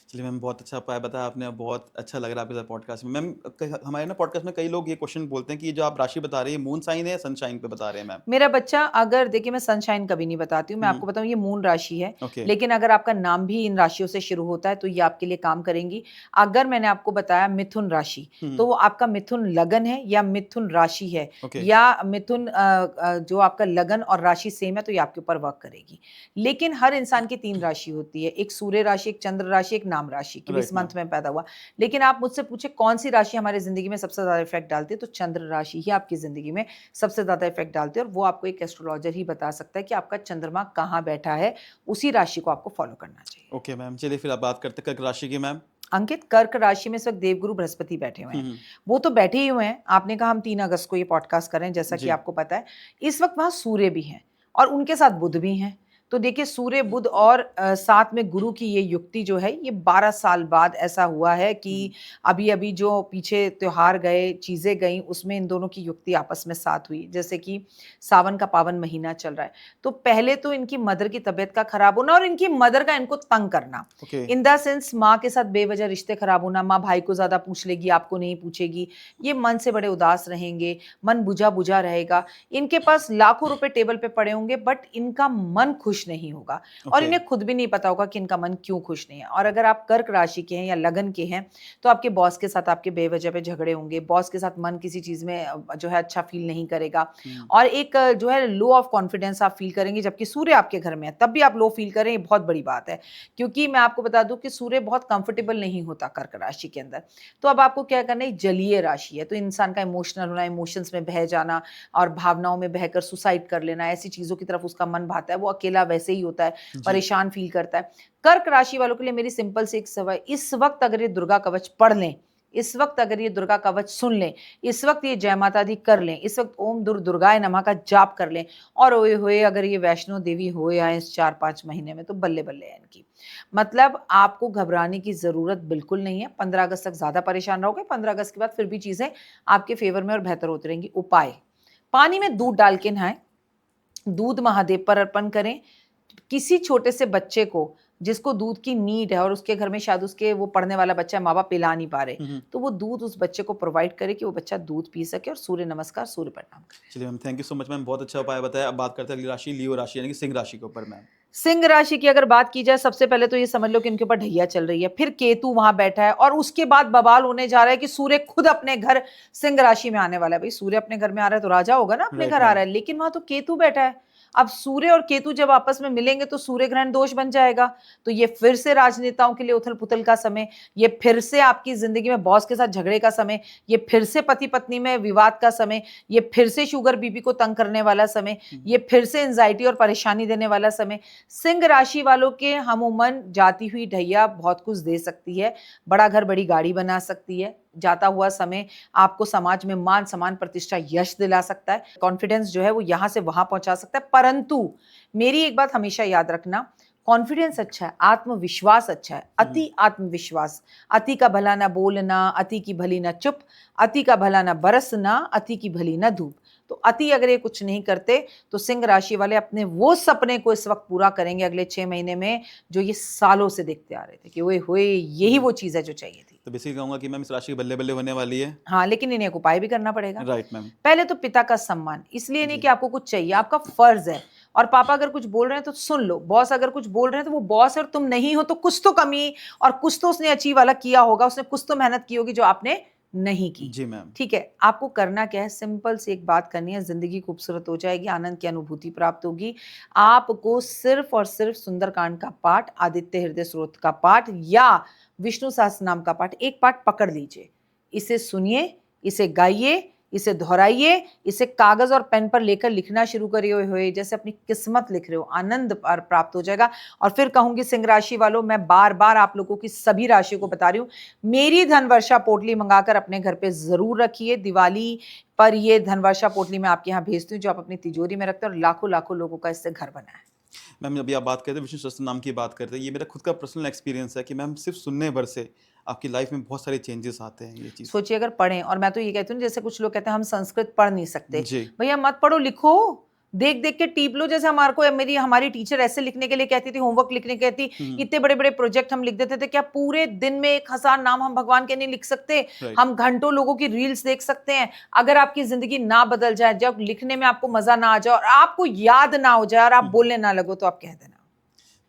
Speaker 2: चलिए मैम, बहुत अच्छा उपाय बताया आपने, बहुत अच्छा लग रहा है आपके साथ पॉडकास्ट में। मैम हमारे ना पॉडकास्ट में कई लोग ये क्वेश्चन बोलते हैं कि जो आप राशि बता रही है मून साइन है या सनशाइन पे बता रहे हैं मैम?
Speaker 1: मेरा बच्चा, अगर देखिए मैं सनशाइन कभी नहीं बताती हूँ, मैं आपको बताऊँ ये मून राशि है, लेकिन अगर आपका नाम भी इन राशियों से शुरू होता है तो ये आपके लिए काम करेंगी। अगर मैंने आपको बताया मिथुन राशि, तो वो आपका मिथुन लगन है या मिथुन राशि है, या मिथुन जो आपका लगन और राशि सेम है, तो ये आपके ऊपर वर्क करेगी। लेकिन हर इंसान की 3 राशि होती है, एक सूर्य राशि, एक चंद्र राशि, एक नाम राशि, कि इस मंथ में पैदा हुआ। लेकिन आप मुझसे पूछे कौन सी राशि हमारी जिंदगी में सबसे ज्यादा इफेक्ट डालती है, तो चंद्र राशि ही आपकी जिंदगी में सबसे ज्यादा इफेक्ट डालती है, और वो आपको एक एस्ट्रोलॉजर ही बता सकता है कि आपका चंद्रमा कहाँ बैठा है, उसी राशि को आपको फॉलो करना चाहिए।
Speaker 2: ओके मैम, चलिए फिर आप बात करते हैं कर्क राशि की मैम।
Speaker 1: अंकित, कर्क राशि में इस वक्त देवगुरु बृहस्पति बैठे हुए हैं, वो तो बैठे ही हुए हैं। आपने कहा हम 3 अगस्त को ये पॉडकास्ट करें, जैसा कि आपको पता है इस वक्त वहां सूर्य भी हैं और उनके साथ बुध भी हैं। तो देखिए सूर्य बुध और साथ में गुरु की ये युक्ति जो है, ये 12 साल बाद ऐसा हुआ है कि अभी अभी जो पीछे त्योहार गए, चीजें गई, उसमें इन दोनों की युक्ति आपस में साथ हुई। जैसे कि सावन का पावन महीना चल रहा है, तो पहले तो इनकी मदर की तबीयत का खराब होना और इनकी मदर का इनको तंग करना, इन द सेंस माँ के साथ बेवजह रिश्ते खराब होना, माँ भाई को ज्यादा पूछ लेगी, आपको नहीं पूछेगी, ये मन से बड़े उदास रहेंगे, मन बुझा बुझा रहेगा। इनके पास लाखों रुपए टेबल पे पड़े होंगे, बट इनका मन खुश नहीं होगा, और इन्हें खुद भी नहीं पता होगा कि इनका मन क्यों खुश नहीं है। और अगर आप कर्क राशि के हैं या लगन के हैं, तो आपके बॉस के साथ आपके बेवजह पे झगड़े होंगे, बॉस के साथ मन किसी चीज में जो है अच्छा फील नहीं करेगा, और एक जो है लो ऑफ कॉन्फिडेंस आप फील करेंगे, जबकि सूर्य आपके घर में है तब भी आप लो फील करें, ये बहुत बड़ी बात है। क्योंकि मैं आपको बता दूं कि सूर्य बहुत कंफर्टेबल नहीं होता कर्क राशि के अंदर। तो अब आपको क्या करना है, जलीय राशि है, तो इंसान का इमोशनल होना, इमोशंस में बह जाना और भावनाओं में बहकर सुसाइड कर लेना, ऐसी चीजों की तरफ उसका मन भाता है, वो अकेला वैसे ही होता है,
Speaker 2: जी।
Speaker 1: परेशान फील करता है। कर्क राशि वालों के लिए मेरी सिंपल सी एक सवाल, इस वक्त अगर ये दुर्गा कवच पढ़ लें, इस वक्त अगर ये दुर्गा कवच सुन लें, इस वक्त ये जय माता दी कर लें, इस वक्त ओम दुर्गाय नमः का जाप कर लें, और ओए होए अगर ये वैष्णो देवी होए आए इस 4-5 महीने में, तो बल्ले बल्ले है इनकी। मतलब आपको घबराने की जरूरत बिल्कुल नहीं है। 15 अगस्त तक ज्यादा परेशान रहोगे, 15 अगस्त के बाद फिर भी चीजें आपके फेवर में और बेहतर होती रहेंगी। उपाय, पानी में दूध डाल के नहाएं, दूध महादेव पर अर्पण करें। किसी छोटे से बच्चे को जिसको दूध की नीड है और उसके घर में शायद उसके वो पढ़ने वाला बच्चा है, माँ बाप पिला नहीं पा रहे, तो वो दूध उस बच्चे को प्रोवाइड करे कि वो बच्चा दूध पी सके, और सूर्य नमस्कार, सूर्य प्रणाम करे।
Speaker 2: चलिए ma'am, thank you so much ma'am, बहुत अच्छा उपाय बताया। अब बात करते हैं अगली राशि, लियो राशि यानी कि सिंह राशि के ऊपर मैम।
Speaker 1: सिंह राशि की अगर बात की जाए, सबसे पहले तो ये समझ लो कि इनके ऊपर ढैया चल रही है, फिर केतु वहां बैठा है, और उसके बाद बवाल होने जा रहा है कि सूर्य खुद अपने घर सिंह राशि में आने वाला है। भाई सूर्य अपने घर में आ रहा है तो राजा होगा ना, अपने
Speaker 2: राइट
Speaker 1: घर आ
Speaker 2: मैम।
Speaker 1: रहा है, लेकिन वहां तो केतु बैठा है। अब सूर्य और केतु जब आपस में मिलेंगे तो सूर्य ग्रहण दोष बन जाएगा। तो ये फिर से राजनेताओं के लिए उथल पुथल का समय, ये फिर से आपकी जिंदगी में बॉस के साथ झगड़े का समय, ये फिर से पति पत्नी में विवाद का समय, ये फिर से शुगर बीपी को तंग करने वाला समय, ये फिर से एंजाइटी और परेशानी देने वाला समय। सिंह राशि वालों के हमूमन जाती हुई ढैया बहुत कुछ दे सकती है, बड़ा घर बड़ी गाड़ी बना सकती है, जाता हुआ समय आपको समाज में मान सम्मान प्रतिष्ठा यश दिला सकता है, कॉन्फिडेंस जो है वो यहां से वहां पहुंचा सकता है। परंतु मेरी एक बात हमेशा याद रखना, कॉन्फिडेंस अच्छा है, आत्मविश्वास अच्छा है, अति आत्मविश्वास, अति का भला ना बोलना, अति की भली ना चुप, अति का भला ना बरसना, अति की भली ना धूप। तो अति अगर ये कुछ नहीं करते तो सिंह राशि वाले अपने वो सपने को इस वक्त पूरा करेंगे अगले 6 महीने में, जो ये सालों से देखते आ रहे थे कि ओए होए यही वो चीज है जो चाहिए थी।
Speaker 2: तो बेसिकली कहूंगा कि मैम इस राशि की बल्ले बल्ले होने वाली है।
Speaker 1: हाँ, लेकिन इन्हें एक उपाय भी करना पड़ेगा।
Speaker 2: Right ma'am.
Speaker 1: पहले तो पिता का सम्मान, इसलिए नहीं
Speaker 2: जी।
Speaker 1: कि आपको कुछ चाहिए, आपका फर्ज है। और पापा अगर कुछ बोल रहे हैं तो सुन लो, बॉस अगर कुछ बोल रहे हैं तो वो बॉस है और तुम नहीं हो, तो कुछ तो कमी और कुछ तो उसने अचीव वाला किया होगा, उसने कुछ तो मेहनत की होगी जो आपने नहीं की।
Speaker 2: जी मैम।
Speaker 1: ठीक है, आपको करना क्या है, सिंपल सी एक बात करनी है, जिंदगी खूबसूरत हो जाएगी, आनंद की अनुभूति प्राप्त होगी। आपको सिर्फ और सिर्फ सुंदरकांड का पाठ, आदित्य हृदय स्रोत का पाठ या विष्णु सहस्त्र नाम का पाठ, एक पाठ पकड़ लीजिए, इसे सुनिए, इसे गाइए, इसे दोहराइए, इसे कागज और पेन पर लेकर लिखना शुरू करिए, हुए जैसे अपनी किस्मत लिख रहे हो, आनंद प्राप्त हो जाएगा। और फिर कहूंगी सिंह राशि वालों, मैं बार बार आप लोगों की सभी राशियों को बता रही हूं, मेरी धन वर्षा पोटली मंगाकर अपने घर पे जरूर रखिए। दिवाली पर ये धन वर्षा पोटली मैं आपके यहाँ भेजती हूँ, जो आप अपनी तिजोरी में रखते हैं, और लाखों लाखों लोगों का इससे घर बना है।
Speaker 2: मैम अभी आप बात करते हैं विष्णु सहस्त्र नाम की बात करते हैं, ये मेरा खुद का पर्सनल एक्सपीरियंस है कि मैम सिर्फ सुनने भर से आपकी लाइफ में बहुत सारे चेंजेस आते हैं। ये चीज़
Speaker 1: सोचिए अगर पढ़ें, और मैं तो ये कहती हूँ, जैसे कुछ लोग कहते हैं हम संस्कृत पढ़ नहीं सकते,
Speaker 2: जी।
Speaker 1: भैया मत पढ़ो, लिखो, देख देख के टीप लो। जैसे हमारे को हमारी टीचर ऐसे लिखने के लिए कहती थी, होमवर्क लिखने कहती, इतने बड़े बड़े प्रोजेक्ट हम लिख देते थे। क्या पूरे दिन में 1000 नाम हम भगवान के नहीं लिख सकते?
Speaker 2: राइट।
Speaker 1: हम घंटों लोगों की रील्स देख सकते हैं। अगर आपकी जिंदगी ना बदल जाए, जब लिखने में आपको मजा ना आ जाए और आपको याद ना हो जाए और आप बोलने ना लगो, तो आप कह देना।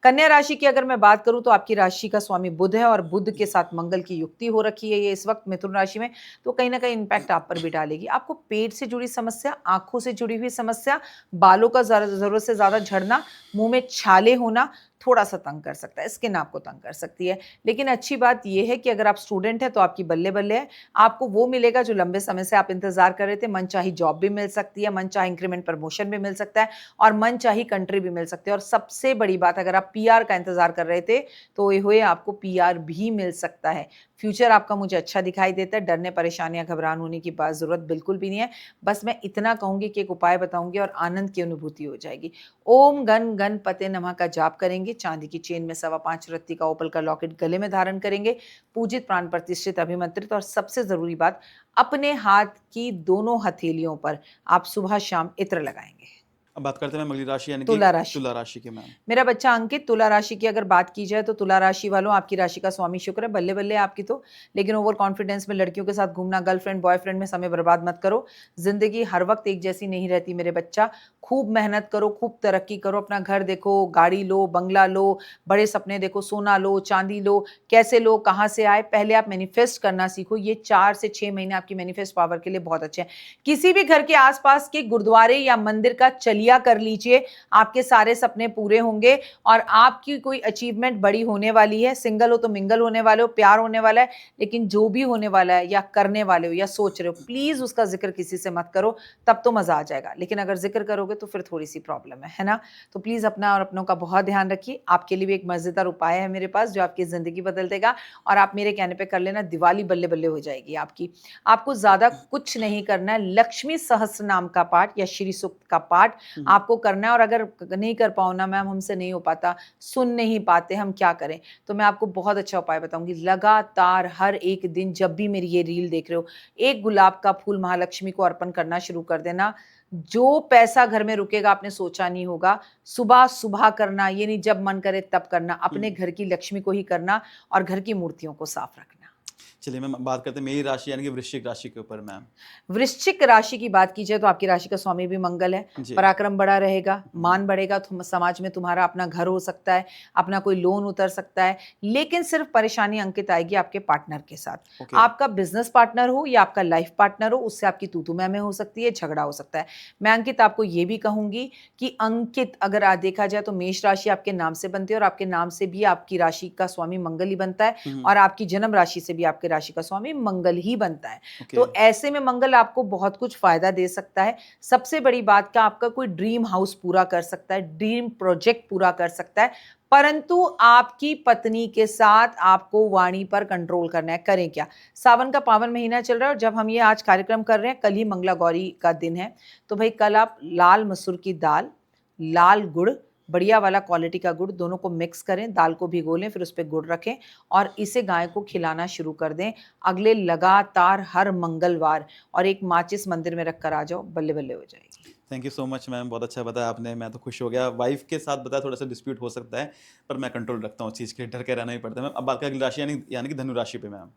Speaker 1: कन्या राशि की अगर मैं बात करूं तो आपकी राशि का स्वामी बुध है, और बुध के साथ मंगल की युक्ति हो रखी है ये इस वक्त मिथुन राशि में, तो कहीं ना कहीं इंपैक्ट आप पर भी डालेगी। आपको पेट से जुड़ी समस्या, आंखों से जुड़ी हुई समस्या, बालों का जरूरत से ज्यादा झड़ना, मुंह में छाले होना थोड़ा सा तंग कर सकता है, स्किन आपको तंग कर सकती है। लेकिन अच्छी बात यह है कि अगर आप स्टूडेंट हैं तो आपकी बल्ले बल्ले है, आपको वो मिलेगा जो लंबे समय से आप इंतजार कर रहे थे। मनचाही जॉब भी मिल सकती है, मनचाही इंक्रीमेंट प्रमोशन भी मिल सकता है, और मनचाही कंट्री भी मिल सकती है। और सबसे बड़ी बात, अगर आप पीआर का इंतजार कर रहे थे तो ये हुए आपको पीआर भी मिल सकता है। फ्यूचर आपका मुझे अच्छा दिखाई देता है, डरने परेशानियां घबरान होने की बात जरूरत बिल्कुल भी नहीं है। बस मैं इतना कहूंगी कि एक उपाय बताऊंगी और आनंद की अनुभूति हो जाएगी। ओम गण गणपते नमः का जाप करेंगे, चांदी की चेन में 5.25 रत्ती का ओपल का लॉकेट गले में धारण करेंगे, पूजित प्राण प्रतिष्ठित अभिमंत्रित, और सबसे जरूरी बात, अपने हाथ की दोनों हथेलियों पर आप सुबह शाम इत्र लगाएंगे।
Speaker 2: अब बात करते हैं मैम अगली राशि यानी कि
Speaker 1: तुला राशि।
Speaker 2: तुला राशि की मैम।
Speaker 1: मेरा बच्चा अंकित, तुला राशि की अगर बात की जाए तो तुला राशि वालों, आपकी राशि का स्वामी शुक्र है, बल्ले बल्ले आपकी तो। लेकिन ओवर कॉन्फिडेंस में लड़कियों के साथ घूमना, गर्लफ्रेंड बॉयफ्रेंड में समय बर्बाद मत करो। जिंदगी हर वक्त एक जैसी नहीं रहती मेरे बच्चा, खूब मेहनत करो, खूब तरक्की करो, अपना घर देखो, गाड़ी लो, बंगला लो, बड़े सपने देखो, सोना लो, चांदी लो, कैसे लो, कहाँ से आए, पहले आप मैनिफेस्ट करना सीखो। ये 4 से 6 महीने आपकी मैनिफेस्ट पावर के लिए बहुत अच्छे हैं। किसी भी घर के आसपास के गुरुद्वारे या मंदिर का चलिए बढ़िया कर लीजिए, आपके सारे सपने पूरे होंगे और आपकी कोई अचीवमेंट बड़ी होने वाली है। सिंगल हो तो मिंगल होने वाले हो, प्यार होने वाला है, लेकिन जो भी होने वाला है या करने वाले हो या सोच रहे हो, प्लीज उसका जिक्र किसी से मत करो, तब तो मजा आ जाएगा। लेकिन अगर जिक्र करोगे तो फिर थोड़ी सी प्रॉब्लम है ना? तो प्लीज अपना और अपनों का बहुत ध्यान रखिए। आपके लिए भी एक मजेदार उपाय है मेरे पास जो आपकी जिंदगी बदल देगा, और आप मेरे कहने पे कर लेना, दिवाली बल्ले बल्ले हो जाएगी आपकी। आपको ज्यादा कुछ नहीं करना है, लक्ष्मी सहस्त्र नाम का पाठ या श्री सूक्त का पाठ आपको करना है। और अगर नहीं कर पाओ ना मैम, हमसे नहीं हो पाता, सुन नहीं पाते, हम क्या करें, तो मैं आपको बहुत अच्छा उपाय बताऊंगी। लगातार हर एक दिन जब भी मेरी ये रील देख रहे हो, एक गुलाब का फूल महालक्ष्मी को अर्पण करना शुरू कर देना। जो पैसा घर में रुकेगा आपने सोचा नहीं होगा। सुबह सुबह करना, ये नहीं जब मन करे तब करना, अपने घर की लक्ष्मी को ही करना और घर की मूर्तियों को साफ रखना।
Speaker 2: चलिए मैम, बात करते हैं मेरी राशि यानी कि वृश्चिक राशि के ऊपर मैम।
Speaker 1: वृश्चिक राशि की बात कीजिए तो आपकी राशि का स्वामी भी मंगल है।
Speaker 2: जी।
Speaker 1: पराक्रम बड़ा रहेगा, मान बढ़ेगा, समाज में तुम्हारा अपना घर हो सकता है, अपना कोई लोन उतर सकता है, लेकिन सिर्फ परेशानी अंकित आएगी आपके पार्टनर के साथ।
Speaker 2: ओके।
Speaker 1: आपका बिजनेस पार्टनर हो या आपका लाइफ पार्टनर हो, उससे आपकी तू मैं हो सकती है, झगड़ा हो सकता है। मैं अंकित आपको ये भी कहूंगी कि अंकित अगर आज देखा जाए तो मेष राशि आपके नाम से बनती है और आपके नाम से भी आपकी राशि का स्वामी मंगल ही बनता है, और आपकी जन्म राशि से भी आपके राशि का स्वामी मंगल ही बनता है।
Speaker 2: ओके।
Speaker 1: तो ऐसे में मंगल आपको बहुत कुछ फायदा दे सकता है। सबसे बड़ी बात का, आपका कोई ड्रीम हाउस पूरा कर सकता है, ड्रीम प्रोजेक्ट पूरा कर सकता है, परंतु आपकी पत्नी के साथ आपको वाणी पर कंट्रोल करना है। करें क्या? सावन का पावन महीना चल रहा है और जब हम ये आज कार्यक्रम कर रहे हैं, कल ही मंगला गौरी का दिन है, तो भाई कल आप लाल मसूर की दाल, लाल गुड़, बढ़िया वाला क्वालिटी का गुड़, दोनों को मिक्स करें, दाल को भिगो लें, फिर उस पर गुड़ रखें और इसे गाय को खिलाना शुरू कर दें अगले लगातार हर मंगलवार, और एक माचिस मंदिर में रख कर आ जाओ, बल्ले बल्ले हो जाएगी।
Speaker 2: Thank you so much ma'am, बहुत अच्छा बताया आपने, मैं तो खुश हो गया। वाइफ के साथ बताया थोड़ा सा डिस्प्यूट हो सकता है, पर मैं कंट्रोल रखता हूँ, चीज़ के डर के रहना ही पड़ता है मैम। अब बात करें अगली राशि यानी कि धनु राशि पे मैम।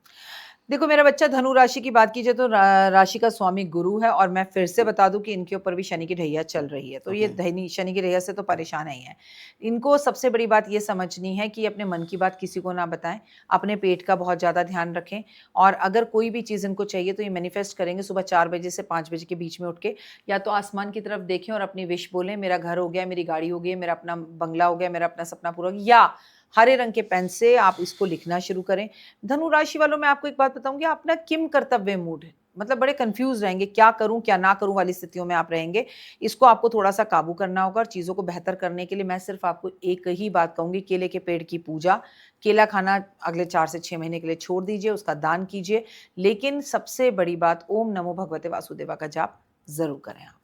Speaker 1: देखो मेरा बच्चा, धनु राशि की बात कीजिए तो राशि का स्वामी गुरु है, और मैं फिर से बता दूं कि इनके ऊपर भी शनि की ढैया चल रही है, तो ये शनि की ढैया से तो परेशान ही है। इनको सबसे बड़ी बात ये समझनी है कि अपने मन की बात किसी को ना बताएं, अपने पेट का बहुत ज़्यादा ध्यान रखें, और अगर कोई भी चीज़ इनको चाहिए तो ये मैनिफेस्ट करेंगे सुबह 4 बजे से 5 बजे के बीच में उठ के, या तो आसमान की तरफ देखें और अपनी विश बोलें, मेरा घर हो गया, मेरी गाड़ी हो गई, मेरा अपना बंगला हो गया, मेरा अपना सपना पूरा हो गया, या हरे रंग के पेन से आप इसको लिखना शुरू करें। धनु राशि वालों, मैं आपको एक बात बताऊंगी, आप ना किम कर्तव्य मूड है, मतलब बड़े कंफ्यूज रहेंगे, क्या करूं क्या ना करूं वाली स्थितियों में आप रहेंगे। इसको आपको थोड़ा सा काबू करना होगा, और चीज़ों को बेहतर करने के लिए मैं सिर्फ आपको एक ही बात कहूंगी, केले के पेड़ की पूजा, केला खाना अगले 4 से 6 महीने के लिए छोड़ दीजिए, उसका दान कीजिए, लेकिन सबसे बड़ी बात, ओम नमो भगवते वासुदेवा का जाप जरूर करें आप।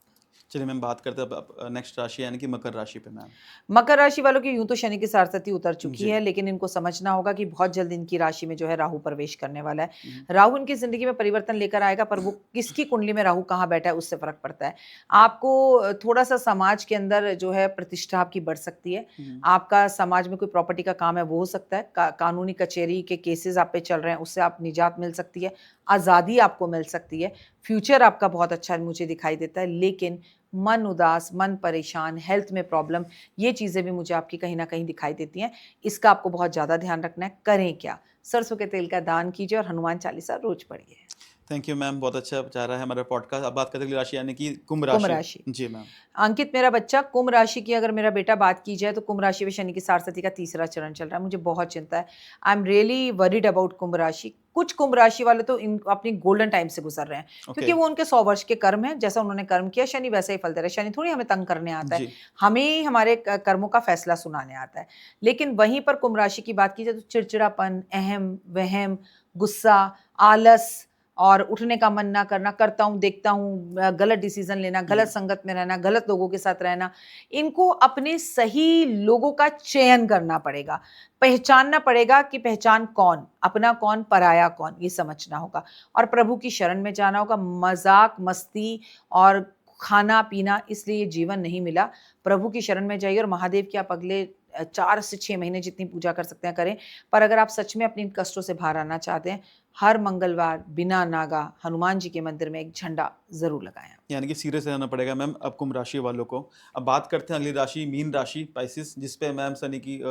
Speaker 2: चलिए मैम, बात करते हैं अब नेक्स्ट राशि यानी कि मकर राशि पे मैम।
Speaker 1: मकर राशि वालों की यूं तो शनि की सारस्वती उतर चुकी
Speaker 2: जी।
Speaker 1: है, लेकिन इनको समझना होगा कि बहुत जल्द इनकी राशि में जो है राहु प्रवेश करने वाला है। राहु इनकी जिंदगी में परिवर्तन लेकर आएगा, पर वो किसकी कुंडली में राहु कहाँ बैठा है उससे फर्क पड़ता है। आपको थोड़ा सा समाज के अंदर जो है प्रतिष्ठा आपकी बढ़ सकती है। आपका समाज में कोई प्रॉपर्टी का काम है वो हो सकता है, कानूनी कचहरी के केसेस आप पे चल रहे हैं, उससे आप निजात मिल सकती है, आज़ादी आपको मिल सकती है, फ्यूचर आपका बहुत अच्छा मुझे दिखाई देता है, लेकिन मन उदास, मन परेशान, हेल्थ में प्रॉब्लम, ये चीज़ें भी मुझे आपकी कहीं ना कहीं दिखाई देती हैं। इसका आपको बहुत ज़्यादा ध्यान रखना है। करें क्या? सरसों के तेल का दान कीजिए और हनुमान चालीसा रोज पढ़िए।
Speaker 2: थैंक यू मैम, बहुत अच्छा जा रहा है हमारा पॉडकास्ट। अब बात करते हैं अगली राशि यानी कि कुंभ
Speaker 1: कुंभ
Speaker 2: राशि।
Speaker 1: राशि।
Speaker 2: जी मैम।
Speaker 1: अंकित मेरा बच्चा, कुंभ राशि की अगर मेरा बेटा बात की जाए तो कुंभ राशि में शनि की सारस्वती का तीसरा चरण चल रहा है, मुझे बहुत चिंता है। I am really worried about Kumbh rashi. कुछ कुंभ राशि वाले तो अपनी गोल्डन टाइम से गुजर रहे हैं, क्योंकि वो उनके 100 वर्ष के कर्म हैं, जैसा उन्होंने कर्म किया शनि वैसा ही फल दे रहा है। शनि थोड़ी हमें तंग करने आता है, हमें हमारे कर्मों का फैसला सुनाने आता है। लेकिन वहीं पर कुंभ राशि की बात की जाए तो चिड़चिड़ापन, अहम वहम, गुस्सा, आलस और उठने का मन ना करना, करता हूँ देखता हूँ, गलत डिसीजन लेना, गलत संगत में रहना, गलत लोगों के साथ रहना, इनको अपने सही लोगों का चयन करना पड़ेगा, पहचानना पड़ेगा कि पहचान कौन, अपना कौन, पराया कौन, ये समझना होगा, और प्रभु की शरण में जाना होगा। मजाक मस्ती और खाना पीना, इसलिए ये जीवन नहीं मिला। प्रभु की शरण में जाइए और महादेव की आप अगले 4 से 6 महीने जितनी पूजा कर सकते हैं करें। पर अगर आप सच में अपनी कष्टों से बाहर आना चाहते हैं, हर मंगलवार बिना नागा हनुमान जी के मंदिर में एक झंडा जरूर लगाएं।
Speaker 2: यानी कि सीरियस रहना पड़ेगा मैम अब कुंभ राशि वालों को। अब बात करते हैं अगली राशि मीन राशि, स्पाइसिस, जिसपे मैम शनि की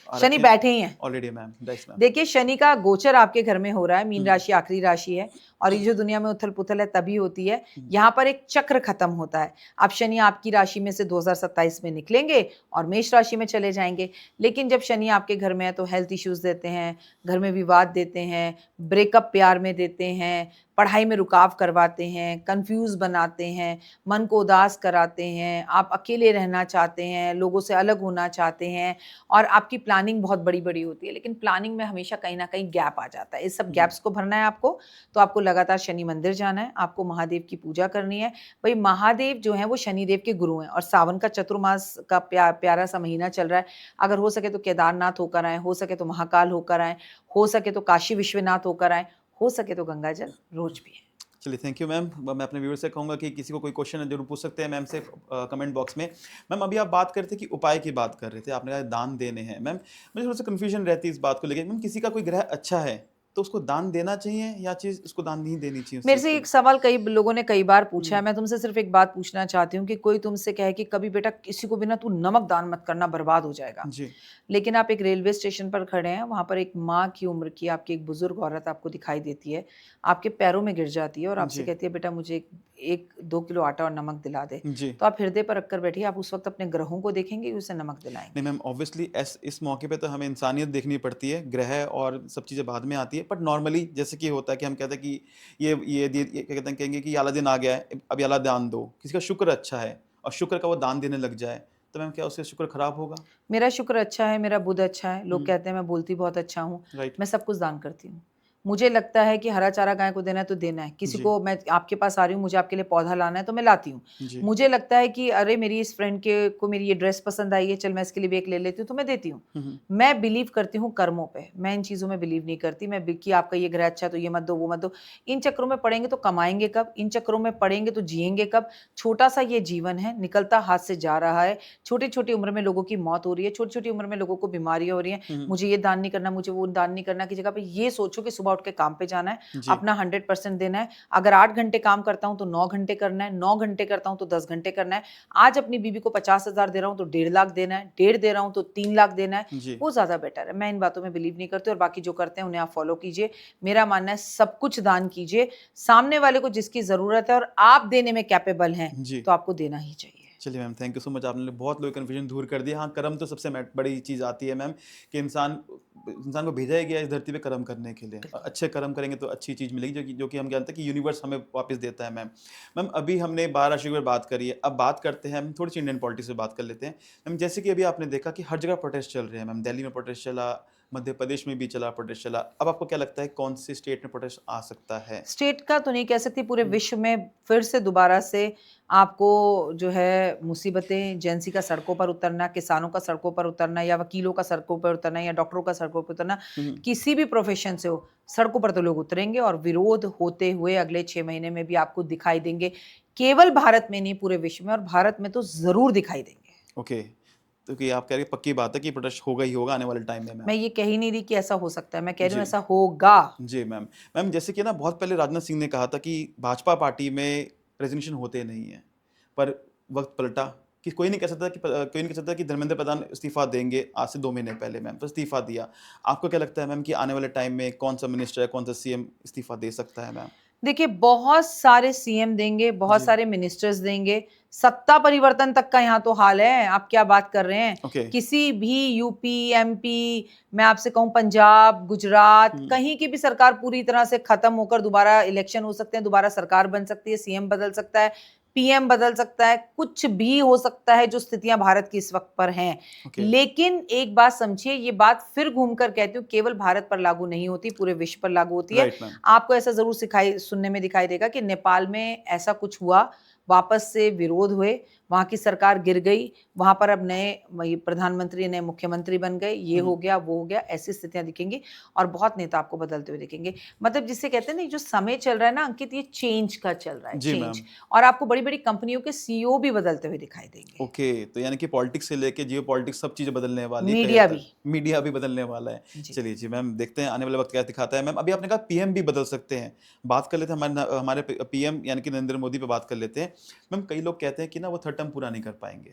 Speaker 1: शनि बैठे ही हैं
Speaker 2: ऑलरेडी मैम, राइट मैम।
Speaker 1: देखिए शनि का गोचर आपके घर में हो रहा है, मीन राशि आखिरी राशि है और ये जो दुनिया में उथल पुथल है तभी होती है। यहाँ पर एक चक्र खत्म होता है। अब शनि आपकी राशि में से 2027 में निकलेंगे और मेष राशि में चले जाएंगे। लेकिन जब शनि आपके घर में है तो हेल्थ इश्यूज देते हैं, घर में विवाद देते हैं, ब्रेकअप प्यार में देते हैं, पढ़ाई में रुकाव करवाते हैं, कंफ्यूज बनाते हैं, मन को उदास कराते हैं, आप अकेले रहना चाहते हैं, लोगों से अलग होना चाहते हैं और आपकी प्लानिंग बहुत बड़ी बड़ी होती है, लेकिन प्लानिंग में हमेशा कहीं ना कहीं गैप आ जाता है। इस सब गैप्स को भरना है आपको, तो आपको लगातार शनि मंदिर जाना है, आपको महादेव की पूजा करनी है। भाई महादेव जो है वो शनिदेव के गुरु हैं और सावन का चतुर्मास का प्यारा सा महीना चल रहा है। अगर हो सके तो केदारनाथ होकर आए, हो सके तो महाकाल होकर आए, हो सके तो काशी विश्वनाथ होकर आए, हो सके तो गंगा जल रोज पिए।
Speaker 2: चलिए, थैंक यू मैम। मैं अपने व्यूअर से कहूँगा कि किसी को कोई क्वेश्चन है जरूर पूछ सकते हैं मैम से कमेंट बॉक्स में। मैम अभी आप बात कर रहे थे कि उपाय की बात कर रहे थे, आपने कहा दान देने हैं। मैम मुझे थोड़ा सा कन्फ्यूजन रहती है इस बात को लेकर। मैम किसी का कोई ग्रह अच्छा है तो उसको दान देना चाहिए या चीज़ उसको दान नहीं देनी चाहिए?
Speaker 1: मेरे से एक सवाल कई लोगों ने कई बार पूछा है, मैं तुमसे सिर्फ एक बात पूछना चाहती हूँ कि कोई तुमसे कहे कि कभी बेटा किसी को भी ना तू नमक दान मत करना, बर्बाद हो जाएगा।
Speaker 2: जी।
Speaker 1: लेकिन आप एक रेलवे स्टेशन पर खड़े हैं, वहां पर एक माँ की उम्र की आपकी एक बुजुर्ग औरत आपको दिखाई देती है, आपके पैरों में गिर जाती है और आपसे
Speaker 2: जी।
Speaker 1: कहती है बेटा मुझे एक 2 किलो आटा और नमक दिला दे।
Speaker 2: जी।
Speaker 1: तो आप हृदय पर रखकर बैठिए, आप उस वक्त अपने ग्रहों को देखेंगे कि उसे नमक दिलाएंगे?
Speaker 2: नहीं मैम, ऑब्वियसली इस मौके पे तो हमें इंसानियत देखनी पड़ती है, ग्रह और सब चीज़ें बाद में आती है। बट नॉर्मली जैसे कि होता है कि हम कहते हैं कि ये क्या कहते हैं, कहेंगे कि ये वाला दिन आ गया है, अब ये वाला दान दो। किसी का शुक्र अच्छा है और शुक्र का वो दान देने लग जाए तो मैम क्या उससे शुक्र खराब होगा?
Speaker 1: मेरा शुक्र अच्छा है, मेरा बुध अच्छा है, लोग कहते हैं मैं बोलती बहुत अच्छा हूँ,
Speaker 2: राइट।
Speaker 1: मैं सब कुछ दान करती हूँ। मुझे लगता है कि हरा चारा गाय को देना है तो देना है, किसी
Speaker 2: जी।
Speaker 1: को मैं आपके पास आ रही हूँ, मुझे आपके लिए पौधा लाना है तो मैं लाती हूँ।
Speaker 2: जी।
Speaker 1: मुझे लगता है कि अरे मेरी इस फ्रेंड के को मेरी ये ड्रेस पसंद आई है, चल मैं इसके लिए भी एक ले लेती हूँ, तो मैं देती हूँ। मैं बिलीव करती हूँ कर्मों पे, मैं इन चीज़ों में बिलीव नहीं करती। मैं कि आपका ये ग्रह अच्छा है तो ये मत दो, वो मत दो। इन चक्करों में पड़ेंगे तो कमाएंगे कब? इन चक्करों में पड़ेंगे तो जिएंगे कब? छोटा सा ये जीवन है, निकलता हाथ से जा रहा है। छोटी छोटी उम्र में लोगों की मौत हो रही है, छोटी छोटी उम्र में लोगों को बीमारियां हो रही हैं। मुझे ये दान नहीं करना, मुझे वो दान नहीं करना की जगह पे ये सोचो कि सुबह उठ के काम पे जाना है,
Speaker 2: जी।
Speaker 1: अपना 100% देना है। अगर 8 घंटे काम करता हूं तो 9 घंटे करना है, 9 घंटे करता हूं तो 10 घंटे करना है। आज अपनी बीवी को 50,000 दे रहा हूं तो 1.5 लाख देना है, 1.5 दे रहा हूं तो 3 लाख देना है,
Speaker 2: जी।
Speaker 1: वो ज्यादा बेटर है। मैं इन बातों में बिलीव नहीं करती और बाकी जो करते हैं उन्हें आप फॉलो कीजिए। मेरा मानना है सब कुछ दान कीजिए, सामने वाले को जिसकी जरूरत है और आप देने में कैपेबल हैं
Speaker 2: जी।
Speaker 1: तो आपको देना ही चाहिए।
Speaker 2: चलिए ma'am, thank you so much, आपने बहुत लोग कन्फ्यूजन दूर कर दिया। हाँ, कर्म तो सबसे बड़ी चीज़ आती है मैम कि इंसान को भेजा ही गया इस धरती पे कर्म करने के लिए। अच्छे कर्म करेंगे तो अच्छी चीज़ मिलेगी, जो कि हम जानते हैं कि यूनिवर्स हमें वापस देता है मैम। मैम अभी हमने 12 राशि पर बात करी है, अब बात करते हैं हम थोड़ी सी इंडियन पॉलिटिक्स पे बात कर लेते हैं। मैम जैसे कि अभी आपने देखा कि हर जगह प्रोटेस्ट चल रहे हैं मैम, दिल्ली में प्रोटेस्ट चला, मध्य प्रदेश में भी चला प्रोटेस्ट चला। अब आपको क्या लगता है कौन सी स्टेट में प्रोटेस्ट आ सकता है?
Speaker 1: स्टेट का तो नहीं कह सकती, पूरे विश्व में फिर से दोबारा से आपको जो है मुसीबतें, जेंसी का सड़कों पर उतरना, किसानों का सड़कों पर उतरना या वकीलों का सड़कों पर उतरना या डॉक्टरों का सड़कों पर उतरना, किसी भी प्रोफेशन से हो, सड़कों पर तो लोग उतरेंगे और विरोध होते हुए अगले 6 महीने में भी आपको दिखाई देंगे। केवल भारत में नहीं, पूरे विश्व में, और भारत में तो जरूर दिखाई देंगे।
Speaker 2: ओके, तो कि आप कह रहे हैं पक्की बात है कि प्रोटेस्ट होगा ही होगा आने वाले टाइम में मैम?
Speaker 1: मैं ये कह ही नहीं रही कि ऐसा हो सकता है, मैं कह रही हूँ
Speaker 2: जी।
Speaker 1: ऐसा होगा।
Speaker 2: जी मैम। मैम जैसे कि ना बहुत पहले राजनाथ सिंह ने कहा था कि भाजपा पार्टी में रेजिग्नेशन होते नहीं हैं, पर वक्त पलटा कि कोई नहीं कह सकता कि धर्मेंद्र प्रधान इस्तीफा देंगे आज से 2 महीने पहले मैम, तो इस्तीफा दिया। आपको क्या लगता है मैम कि आने वाले टाइम में कौन सा मिनिस्टर है, कौन सा सीएम इस्तीफा दे सकता है मैम?
Speaker 1: देखिए बहुत सारे सीएम देंगे, बहुत
Speaker 2: जी।
Speaker 1: सारे मिनिस्टर्स देंगे, सत्ता परिवर्तन तक का यहाँ तो हाल है। आप क्या बात कर रहे हैं?
Speaker 2: ओके।
Speaker 1: किसी भी यूपी, एमपी, मैं आपसे कहूँ पंजाब, गुजरात, कहीं की भी सरकार पूरी तरह से खत्म होकर दोबारा इलेक्शन हो सकते हैं, दोबारा सरकार बन सकती है, सीएम बदल सकता है, पीएम बदल सकता है, कुछ भी हो सकता है जो स्थितियां भारत की इस वक्त पर हैं।
Speaker 2: ओके।
Speaker 1: लेकिन एक बात समझिए, ये बात फिर घूमकर कहती हूँ, केवल भारत पर लागू नहीं होती, पूरे विश्व पर लागू होती है।
Speaker 2: Right ma'am.
Speaker 1: आपको ऐसा जरूर सुनने में दिखाई देगा कि नेपाल में ऐसा कुछ हुआ, वापस से विरोध हुए, वहां की सरकार गिर गई, वहां पर अब नए प्रधानमंत्री, नए मुख्यमंत्री बन गए, ये हो गया, वो हो गया, ऐसी स्थितियां दिखेंगी और बहुत नेता आपको बदलते हुए दिखेंगे। मतलब जिसे कहते हैं ना, जो समय चल रहा है ना अंकित, ये चेंज का चल रहा है,
Speaker 2: जी
Speaker 1: चेंज।
Speaker 2: मैम।
Speaker 1: और आपको बड़ी बड़ी कंपनियों के सीईओ भी बदलते हुए दिखाई देंगे।
Speaker 2: ओके, तो यानी कि पॉलिटिक्स से लेके जियो पॉलिटिक्स सब चीजें बदलने वाली है,
Speaker 1: मीडिया
Speaker 2: कहीं
Speaker 1: भी।
Speaker 2: तक मीडिया भी बदलने वाला है।
Speaker 1: जी।
Speaker 2: चलिए जी मैम, देखते हैं आने वाला वक्त क्या दिखाता है। मैम अभी आपने कहा पीएम भी बदल सकते हैं, बात कर लेते हैं हमारे पीएम यानी कि नरेंद्र मोदी पे बात कर लेते हैं। मैम कई लोग कहते हैं कि ना वो 3rd टर्म पूरा नहीं कर पाएंगे।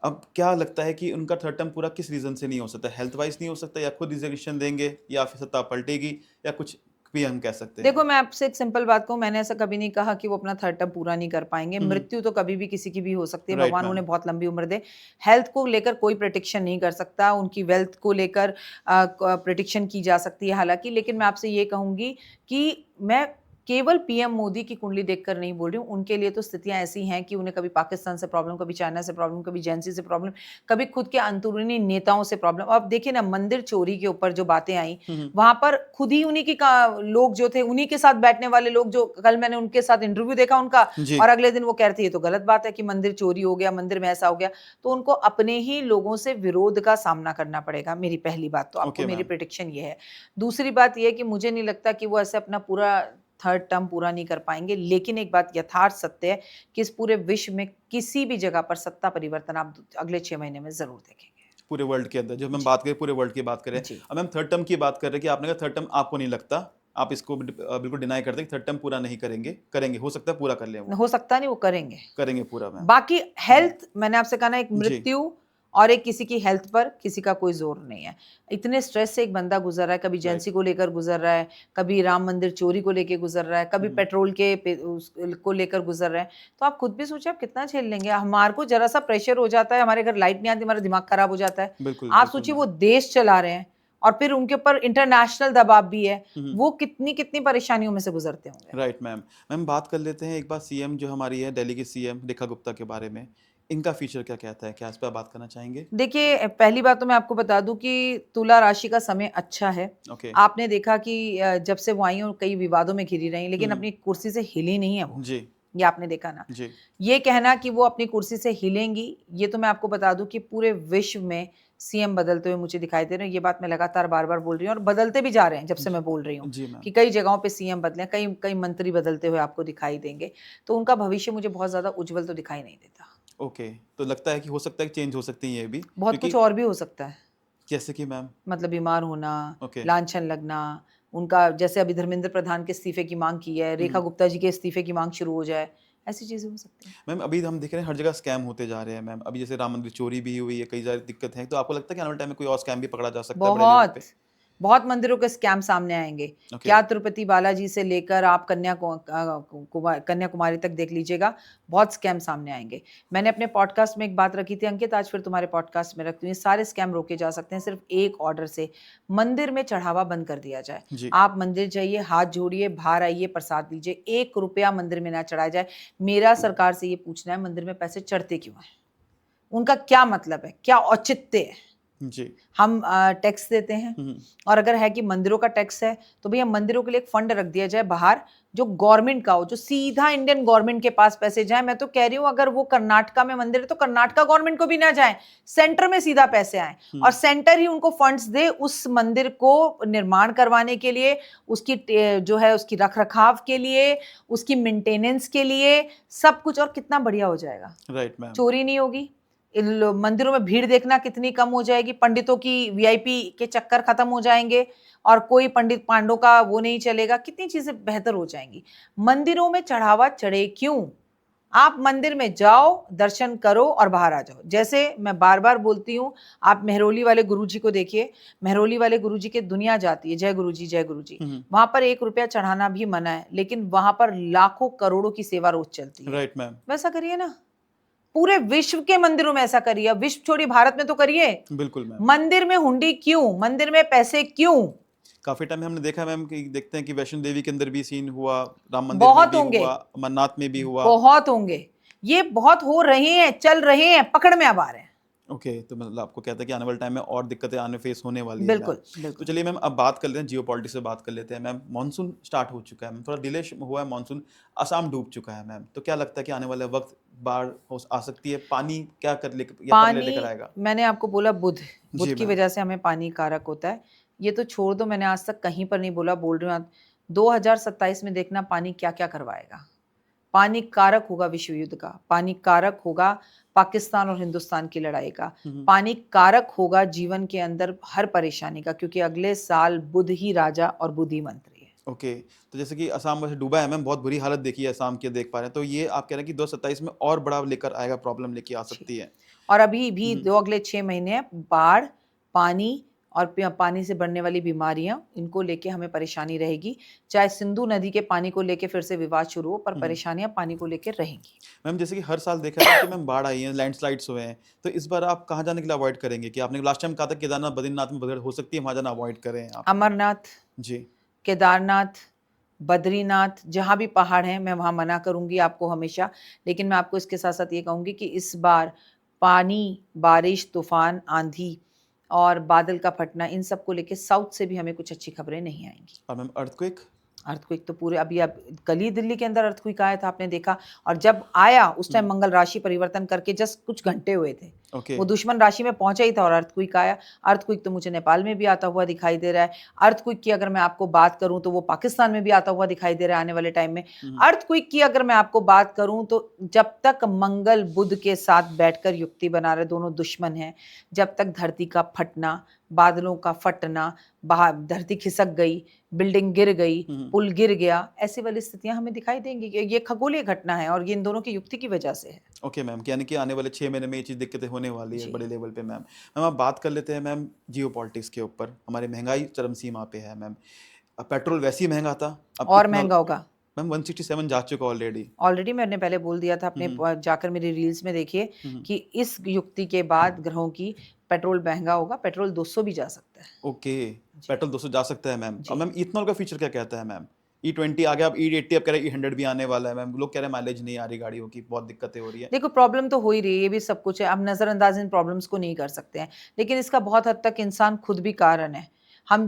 Speaker 2: अब क्या लगता है कि उनका थर्ड टर्म पूरा किस रीजन से नहीं हो सकता? हेल्थ वाइज नहीं हो सकता, या खुद रिजर्वेशन देंगे, या फिर सत्ता पलटेगी, या कुछ भी हम कह सकते
Speaker 1: देखो
Speaker 2: हैं?
Speaker 1: मैं आपसे एक सिंपल बात कहूँ, मैंने ऐसा कभी नहीं कहा कि वो अपना थर्ड टर्म पूरा नहीं कर पाएंगे। मृत्यु तो कभी भी किसी की भी हो सकती है,
Speaker 2: राइट
Speaker 1: भगवान
Speaker 2: मैम।
Speaker 1: उन्हें बहुत लंबी उम्र दे। हेल्थ को लेकर कोई प्रोटेक्शन नहीं कर सकता, उनकी वेल्थ को लेकर प्रोटेक्शन की जा सकती है हालांकि, लेकिन मैं आपसे ये कहूंगी कि मैं केवल पीएम मोदी की कुंडली देखकर नहीं बोल रही हूँ। उनके लिए तो स्थितियां ऐसी हैं कि उन्हें कभी पाकिस्तान से प्रॉब्लम, कभी चाइना से प्रॉब्लम, कभी एजेंसी से प्रॉब्लम, कभी खुद के अंदरूनी नेताओं से प्रॉब्लम। अब देखिए ना, मंदिर चोरी के ऊपर जो बातें आई, वहां पर खुद ही उन्हीं की लोग जो थे, उन्हीं के साथ बैठने वाले लोग, जो कल मैंने उनके साथ इंटरव्यू देखा उनका,
Speaker 2: जी।
Speaker 1: और अगले दिन वो कह रहे थे ये तो गलत बात है कि मंदिर चोरी हो गया, मंदिर में ऐसा हो गया। तो उनको अपने ही लोगों से विरोध का सामना करना पड़ेगा। मेरी पहली बात तो आपको
Speaker 2: ओके
Speaker 1: मेरी
Speaker 2: मैम।
Speaker 1: प्रेडिक्शन ये है। दूसरी बात ये है कि मुझे नहीं लगता कि वो ऐसे अपना पूरा थर्ड टर्म पूरा नहीं कर पाएंगे, लेकिन एक बात यथार्थ सत्य है कि इस पूरे विश्व में किसी भी जगह पर सत्ता परिवर्तन आप अगले 6 महीने में जरूर देखेंगे।
Speaker 2: पूरे वर्ल्ड के अंदर जब हम
Speaker 1: जी
Speaker 2: बात करें, पूरे वर्ल्ड की बात करें,
Speaker 1: जी।
Speaker 2: अब हम थर्ड टर्म की बात कर रहे हैं कि आपने कहा थर्ड टर्म आपको नहीं लगता, आप इसको बिल्कुल डिनाई करते हैं कि थर्ड टर्म पूरा नहीं करेंगे, करेंगे, हो सकता है पूरा कर लें, वो
Speaker 1: हो सकता नहीं, वो करेंगे।
Speaker 2: करेंगे पूरा मैम।
Speaker 1: बाकी हेल्थ, मैंने आपसे कहा ना, एक
Speaker 2: जी।
Speaker 1: मृत्यु और एक किसी की हेल्थ पर किसी का कोई जोर नहीं है। इतने स्ट्रेस से एक बंदा गुजर रहा है, कभी
Speaker 2: राइट।
Speaker 1: एजेंसी को लेकर गुजर रहा है, कभी राम मंदिर चोरी को लेकर गुजर रहा है, कभी पेट्रोल के को लेकर गुजर रहा है। तो आप खुद भी सोचिए आप कितना झेल लेंगे। हमारे को जरा सा प्रेशर हो जाता है, हमारे घर लाइट नहीं आती, हमारा दिमाग खराब हो जाता है।
Speaker 2: बिल्कुल
Speaker 1: आप
Speaker 2: बिल्कुल
Speaker 1: सोचिए
Speaker 2: मैम।
Speaker 1: वो देश चला रहे हैं और फिर उनके ऊपर इंटरनेशनल दबाव भी है, वो कितनी कितनी परेशानियों में से गुजरते होंगे।
Speaker 2: Right ma'am. मैम बात कर लेते हैं एक बार सीएम जो हमारी है, दिल्ली की सीएम रेखा गुप्ता के बारे में। इनका फ्यूचर क्या कहता है, क्या इस पर आप बात करना चाहेंगे?
Speaker 1: देखिए, पहली बात तो मैं आपको बता दूं कि तुला राशि का समय अच्छा है।
Speaker 2: ओके।
Speaker 1: आपने देखा कि जब से वो आई हैं कई विवादों में घिरी रही, लेकिन अपनी कुर्सी से हिली नहीं है वो।
Speaker 2: जी।
Speaker 1: ये आपने देखा ना।
Speaker 2: जी।
Speaker 1: ये कहना कि वो अपनी कुर्सी से हिलेंगी, ये तो मैं आपको बता दूं कि पूरे विश्व में सीएम बदलते हुए मुझे दिखाई दे रहे हैं। ये बात मैं लगातार बार बार बोल रही हूँ और बदलते भी जा रहे हैं जब से मैं बोल रही हूँ
Speaker 2: जी मैम।
Speaker 1: कि कई जगहों पे सीएम बदले, कई कई मंत्री बदलते हुए आपको दिखाई देंगे। तो उनका भविष्य मुझे बहुत ज्यादा उज्जवल तो दिखाई नहीं देता।
Speaker 2: ओके, तो लगता है कि हो सकता है कि चेंज हो सकती है ये भी,
Speaker 1: बहुत
Speaker 2: क्योंकि
Speaker 1: कुछ और भी हो सकता है,
Speaker 2: जैसे कि मैम।
Speaker 1: मतलब बीमार होना,
Speaker 2: ओके।
Speaker 1: लांछन लगना, उनका जैसे अभी धर्मेंद्र प्रधान के इस्तीफे की मांग की है, रेखा गुप्ता जी के इस्तीफे की मांग शुरू हो जाए, ऐसी चीजें हो सकती हैं।
Speaker 2: मैम अभी हम देख रहे हैं हर जगह स्कैम होते जा रहे हैं मैम, अभी जैसे राम मंदिर चोरी भी हुई है, कई सारी दिक्कत है, तो आपको लगता है कि आने वाले टाइम में कोई और स्कैम भी पकड़ा जा सकता है बड़े लेवल
Speaker 1: बहुत
Speaker 2: पे?
Speaker 1: बहुत मंदिरों के स्कैम सामने आएंगे।
Speaker 2: ओके।
Speaker 1: क्या तिरुपति बालाजी से लेकर आप कन्याकुमारी तक देख लीजिएगा, बहुत स्कैम सामने आएंगे। मैंने अपने पॉडकास्ट में एक बात रखी थी अंकित, आज फिर तुम्हारे पॉडकास्ट में रखती हूँ। सारे स्कैम रोके जा सकते हैं सिर्फ एक ऑर्डर से, मंदिर में चढ़ावा बंद कर दिया जाए।
Speaker 2: जी।
Speaker 1: आप मंदिर जाइए, हाथ जोड़िए, बाहर आइए, प्रसाद लीजिए, 1 रुपया मंदिर में ना चढ़ाया जाए। मेरा सरकार से ये पूछना है, मंदिर में पैसे चढ़ते क्यों हैं? उनका क्या मतलब है, क्या औचित्य है?
Speaker 2: जी।
Speaker 1: हम टैक्स देते हैं, और अगर है कि मंदिरों का टैक्स है तो भैया मंदिरों के लिए एक फंड रख दिया जाए बाहर, जो गवर्नमेंट का हो, जो सीधा इंडियन गवर्नमेंट के पास पैसे जाए। मैं तो कह रही हूँ अगर वो कर्नाटका में मंदिर है तो कर्नाटका गवर्नमेंट को भी ना जाए, सेंटर में सीधा पैसे आए और सेंटर ही उनको फंड्स दे उस मंदिर को निर्माण करवाने के लिए, उसकी जो है उसकी रख रखाव के लिए, उसकी मेंटेनेंस के लिए, सब कुछ, और कितना बढ़िया हो जाएगा।
Speaker 2: Right ma'am.
Speaker 1: चोरी नहीं होगी, मंदिरों में भीड़ देखना कितनी कम हो जाएगी, पंडितों की वीआईपी के चक्कर खत्म हो जाएंगे और कोई पंडित पांडों का वो नहीं चलेगा, कितनी चीजें बेहतर हो जाएंगी। मंदिरों में चढ़ावा चढ़े क्यों? आप मंदिर में जाओ, दर्शन करो और बाहर आ जाओ। जैसे मैं बार बार बोलती हूँ, आप मेहरौली वाले गुरुजी को देखिए, मेहरौली वाले गुरुजी के दुनिया जाती है, जय गुरुजी जय गुरुजी। वहां पर 1 रुपया चढ़ाना भी मना है, लेकिन वहां पर लाखों करोड़ों की सेवा रोज चलती है।
Speaker 2: Right ma'am.
Speaker 1: वैसा करिए ना, पूरे विश्व के मंदिरों में ऐसा करिए, विश्व छोड़िए भारत में तो करिए।
Speaker 2: बिल्कुल मैम।
Speaker 1: मंदिर में हुंडी क्यों, मंदिर में पैसे क्यों?
Speaker 2: काफी टाइम में हमने देखा मैम कि देखते हैं कि वैष्णो देवी के अंदर भी सीन हुआ, राम मंदिर में
Speaker 1: बहुत
Speaker 2: भी
Speaker 1: होंगे,
Speaker 2: हुआ, अमरनाथ में भी हुआ।
Speaker 1: बहुत होंगे, ये बहुत हो रहे हैं, चल रहे हैं, पकड़ में अब आ रहे हैं।
Speaker 2: ओके, तो मतलब आपको कहता है कि आने वाले टाइम में और दिक्कतें आने फेस होने वाली है मैम।
Speaker 1: बिल्कुल
Speaker 2: तो
Speaker 1: बिल्कुल।
Speaker 2: चलिए मैम अब बात कर लेते हैं जियो पॉलिटिक्स से, बात कर लेते हैं मैम। मानसून स्टार्ट हो चुका है मैम, थोड़ा डिले हुआ है मानसून, असम डूब चुका है मैम, तो क्या लगता है कि आने वाले वक्त बाढ़ आ सकती है? पानी क्या कर ले या पगले लेकर आएगा?
Speaker 1: मैंने आपको बोला बुध
Speaker 2: जी
Speaker 1: की
Speaker 2: मैम।
Speaker 1: वजह से हमें पानी कारक होता है। ये तो छोड़ दो, मैंने आज तक कहीं पर नहीं बोला, बोल रही हूँ 2027 में देखना पानी क्या क्या करवाएगा। पानी कारक होगा विश्व युद्ध का, पानी कारक होगा पाकिस्तान और हिंदुस्तान की लड़ाई का, पानी कारक होगा जीवन के अंदर हर परेशानी का, क्योंकि अगले साल बुध ही राजा और बुध ही मंत्री है।
Speaker 2: ओके, तो जैसे कि असम वैसे डूबा है मैम, बहुत बुरी हालत देखी है असम की, देख पा रहे हैं, तो ये आप कह रहे हैं कि 2027 में और बड़ा लेकर आएगा, प्रॉब्लम लेके आ
Speaker 1: जी।
Speaker 2: सकती है।
Speaker 1: और अभी भी
Speaker 2: हम्म,
Speaker 1: 2 अगले 6 महीने हैं, बाढ़, पानी और पानी से बढ़ने वाली बीमारियां, इनको लेके हमें परेशानी रहेगी। चाहे सिंधु नदी के पानी को लेके फिर से विवाद शुरू हो, पर
Speaker 2: हम्म।
Speaker 1: परेशानियां पानी को लेकर रहेंगी।
Speaker 2: मैम जैसे कि हर साल देखा है कि मैम बाढ़ आई है, लैंडस्लाइड्स हुए हैं, तो इस बार आप कहाँ जाने के लिए अवॉइड करेंगे? कि आपने लास्ट टाइम कहा था केदारनाथ बद्रीनाथ में भगड़ हो सकती है, वहाँ जाना अवॉइड करें आप।
Speaker 1: अमरनाथ,
Speaker 2: जी।
Speaker 1: केदारनाथ, बद्रीनाथ, जहाँ भी पहाड़ हैं मैं वहाँ मना करूँगी आपको हमेशा। लेकिन मैं आपको इसके साथ-साथ ये कहूँगी कि इस बार पानी, बारिश, तूफ़ान, आँधी और बादल का फटना, इन सब को लेके साउथ से भी हमें कुछ अच्छी खबरें नहीं आएँगी।
Speaker 2: और मैम अर्थक्वेक?
Speaker 1: अर्थक्वेक तो पूरे अभी अब कल ही दिल्ली के अंदर अर्थक्वेक आया था, आपने देखा। और जब आया उस टाइम मंगल राशि परिवर्तन करके जस्ट कुछ घंटे हुए थे,
Speaker 2: ओके।
Speaker 1: वो दुश्मन राशि में पहुंचा ही था और अर्थक्वेक आया। अर्थक्वेक तो मुझे नेपाल में भी आता हुआ दिखाई दे रहा है। अर्थक्वेक की अगर मैं आपको बात करूं तो वो पाकिस्तान में भी आता हुआ दिखाई दे रहा है आने वाले टाइम में। अर्थक्वेक की अगर मैं आपको बात करूं तो जब तक मंगल बुध के साथ बैठकर युक्ति बना रहे, दोनों दुश्मन हैं, जब तक धरती का फटना, बादलों का फटना, धरती खिसक गई, बिल्डिंग गिर गई, पुल गिर गया, ऐसी वाली स्थितियां हमें दिखाई देंगी। ये खगोलीय घटना है और ये इन दोनों की युक्ति की वजह से है।
Speaker 2: ओके मैम, यानी कि आने वाले 6 महीने में ये चीज़ दिक्कतें होने वाली है
Speaker 1: जी।
Speaker 2: बड़े लेवल पे मैम। मैम आप बात कर लेते हैं मैम जियोपॉलिटिक्स के ऊपर, हमारी महंगाई चरम सीमा पे है मैम। पेट्रोल वैसे ही महंगा था, अब
Speaker 1: और
Speaker 2: इतना
Speaker 1: महंगा होगा।
Speaker 2: मैम 167 जा चुका ऑलरेडी।
Speaker 1: ऑलरेडी मैंने पहले बोल दिया था, अपने जाकर मेरी रील्स में देखिए कि इस युक्ति के बाद ग्रहों की पेट्रोल महंगा होगा, पेट्रोल 200 भी जा सकता है।
Speaker 2: ओके,
Speaker 1: जी।
Speaker 2: पेट्रोल 200 जा सकता है मैम।
Speaker 1: जी।
Speaker 2: और मैम इथनॉल का फीचर क्या कहता है मैम? E20 आ गया, अब E80 अब कह रहे हैं E100 भी आने वाला है मैम। लोग कह रहे हैं माइलेज नहीं आ रही गाड़ियों की, बहुत दिक्कतें हो रही है।
Speaker 1: देखो, प्रॉब्लम तो हो ही रही है, ये भी सब कुछ है। अब नज़रअंदाज इन प्रॉब्लम्स को नहीं कर सकते हैं, लेकिन इसका बहुत हद तक इंसान खुद भी कारण है। हम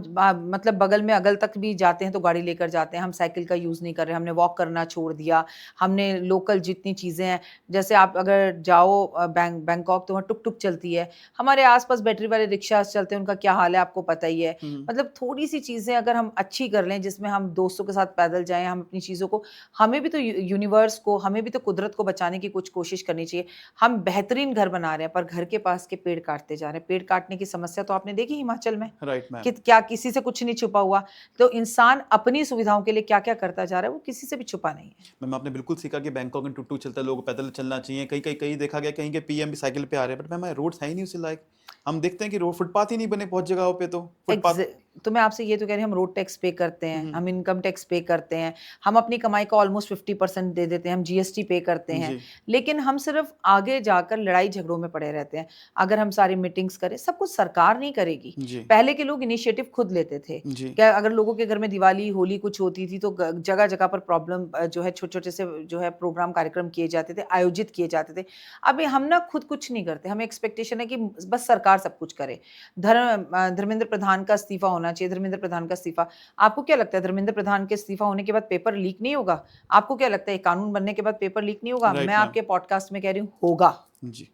Speaker 1: मतलब बगल में अगल तक भी जाते हैं तो गाड़ी लेकर जाते हैं, हम साइकिल का यूज़ नहीं कर रहे, हमने वॉक करना छोड़ दिया, हमने लोकल जितनी चीज़ें हैं, जैसे आप अगर जाओ बैंकॉक तो वहाँ टुक-टुक चलती है, हमारे आस-पास बैटरी वाले रिक्शाज़ चलते हैं, उनका क्या हाल है आपको पता ही है। मतलब थोड़ी-सी चीज़ें अगर हम अच्छी कर लें, जिसमें हम दोस्तों के साथ पैदल जाएँ, हम अपनी चीज़ों को, हमें भी तो यूनिवर्स को, हमें भी तो कुदरत को बचाने की कुछ कोशिश करनी चाहिए। हम बेहतरीन घर बना रहे हैं, पर घर के पास के पेड़ काटते जा रहे हैं। पेड़ काटने की समस्या तो आपने देखी हिमाचल में,
Speaker 2: राइट मैम।
Speaker 1: कि क्या किसी से कुछ नहीं छुपा हुआ। तो इंसान अपनी सुविधाओं के लिए क्या-क्या करता जा रहा है, वो किसी से भी छुपा नहीं है।
Speaker 2: मैम आपने बिल्कुल सीखा कि बैंकॉक में टुक-टुक चलता है, लोगों को पैदल चलना चाहिए। कहीं देखा गया, कहीं के पीएम भी साइकिल पे आ रहे हैं, बट मैम रोड्स है ही नहीं उसी लायक। हम देखते हैं कि रोड फुटपाथ ही नहीं बने बहुत जगहों पे, तो फुटपाथ।
Speaker 1: तो मैं आपसे ये तो कह रही हूँ, हम रोड टैक्स पे करते हैं, हम इनकम टैक्स पे करते हैं, हम अपनी कमाई का ऑलमोस्ट 50% दे देते हैं, हम जीएसटी पे करते हैं,
Speaker 2: जी।
Speaker 1: लेकिन हम सिर्फ आगे जाकर लड़ाई झगड़ों में पड़े रहते हैं। अगर हम सारी मीटिंग्स करें, सब कुछ सरकार नहीं करेगी।
Speaker 2: जी।
Speaker 1: पहले के लोग इनिशिएटिव खुद लेते थे।
Speaker 2: जी।
Speaker 1: क्या अगर लोगों के घर में दिवाली, होली कुछ होती थी तो जगह जगह पर प्रॉब्लम जो है, छोटे-छोटे से जो है प्रोग्राम कार्यक्रम किए जाते थे, आयोजित किए जाते थे। अभी हम ना खुद कुछ नहीं करते, हमें एक्सपेक्टेशन है कि बस सरकार सब कुछ करे। धर्मेंद्र प्रधान का इस्तीफा होना चाहिए, धर्मेंद्र प्रधान का इस्तीफा। आपको क्या लगता है धर्मेंद्र प्रधान के इस्तीफा होने के बाद पेपर लीक नहीं होगा? आपको क्या लगता है कानून बनने के बाद पेपर लीक नहीं होगा?
Speaker 2: राइट
Speaker 1: मैं
Speaker 2: मैम।
Speaker 1: आपके पॉडकास्ट में कह रही हूँ, होगा।
Speaker 2: जी।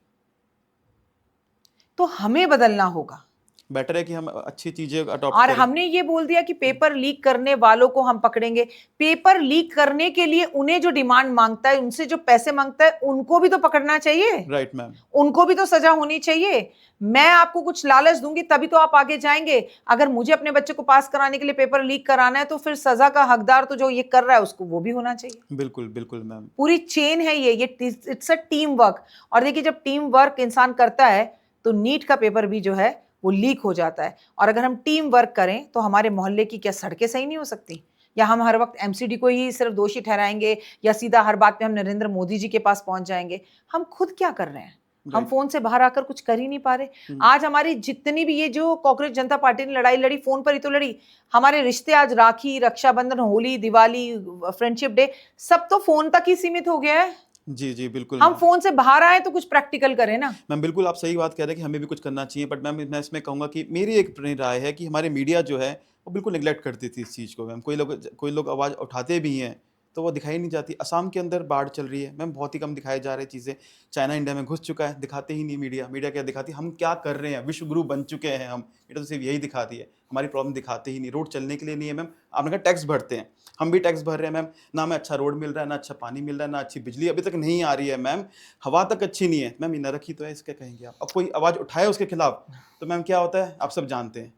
Speaker 1: तो हमें बदलना होगा।
Speaker 2: बेटर है कि हम अच्छी चीजें अडॉप्ट
Speaker 1: और
Speaker 2: करें।
Speaker 1: हमने ये बोल दिया कि पेपर लीक करने वालों को हम पकड़ेंगे। पेपर लीक करने के लिए उन्हें जो डिमांड मांगता है, उनसे जो पैसे मांगता है, उनको भी तो पकड़ना चाहिए।
Speaker 2: Right ma'am.
Speaker 1: उनको भी तो सजा होनी चाहिए। मैं आपको कुछ लालच दूंगी तभी तो आप आगे जाएंगे। अगर मुझे अपने बच्चे को पास कराने के लिए पेपर लीक कराना है, तो फिर सजा का हकदार तो जो ये कर रहा है उसको वो भी होना चाहिए।
Speaker 2: बिल्कुल बिल्कुल मैम।
Speaker 1: पूरी चेन है ये इट्स अ टीम वर्क। और देखिए, जब टीम वर्क इंसान करता है तो नीट का पेपर भी जो है वो लीक हो जाता है। और अगर हम टीम वर्क करें तो हमारे मोहल्ले की क्या सड़कें सही नहीं हो सकती? या हम हर वक्त एमसीडी को ही सिर्फ दोषी ठहराएंगे, या सीधा हर बात पे हम नरेंद्र मोदी जी के पास पहुंच जाएंगे? हम खुद क्या कर रहे हैं? हम फोन से बाहर आकर कुछ कर ही नहीं पा रहे। आज हमारी जितनी भी ये जो कॉकरोच जनता पार्टी ने लड़ाई लड़ी, फोन पर ही तो लड़ी। हमारे रिश्ते आज राखी, रक्षाबंधन, होली, दिवाली, फ्रेंडशिप डे, सब तो फोन तक ही सीमित हो गया है।
Speaker 2: जी जी बिल्कुल
Speaker 1: हम
Speaker 2: मैम।
Speaker 1: फोन से बाहर आए तो कुछ प्रैक्टिकल करें ना।
Speaker 2: मैम बिल्कुल आप सही बात कह रहे हैं कि हमें भी कुछ करना चाहिए, बट मैम मैं इसमें कहूँगा कि मेरी एक अपनी राय है कि हमारे मीडिया जो है वो बिल्कुल निगलेक्ट करती थी इस चीज़ को मैम। कोई लोग आवाज़ उठाते भी हैं तो वो दिखाई नहीं जाती। असम के अंदर बाढ़ चल रही है मैम, बहुत ही कम दिखाई जा रही चीज़ें। चाइना इंडिया में घुस चुका है, दिखाते ही नहीं मीडिया। मीडिया क्या दिखाती, हम क्या कर रहे हैं, विश्व गुरु बन चुके हैं हम, मीडिया तो सिर्फ यही दिखाती है, हमारी प्रॉब्लम दिखाते ही नहीं। रोड चलने के लिए नहीं है मैम, आपने कहा टैक्स भरते हैं, हम भी टैक्स भर रहे हैं मैम, ना हमें अच्छा रोड मिल रहा है, ना अच्छा पानी मिल रहा है, ना अच्छी बिजली अभी तक नहीं आ रही है मैम, हवा तक अच्छी नहीं है मैम। ये नरक ही तो है, इसका कहेंगे आप। अब कोई आवाज़ उठाए उसके खिलाफ तो मैम क्या होता है, आप सब जानते हैं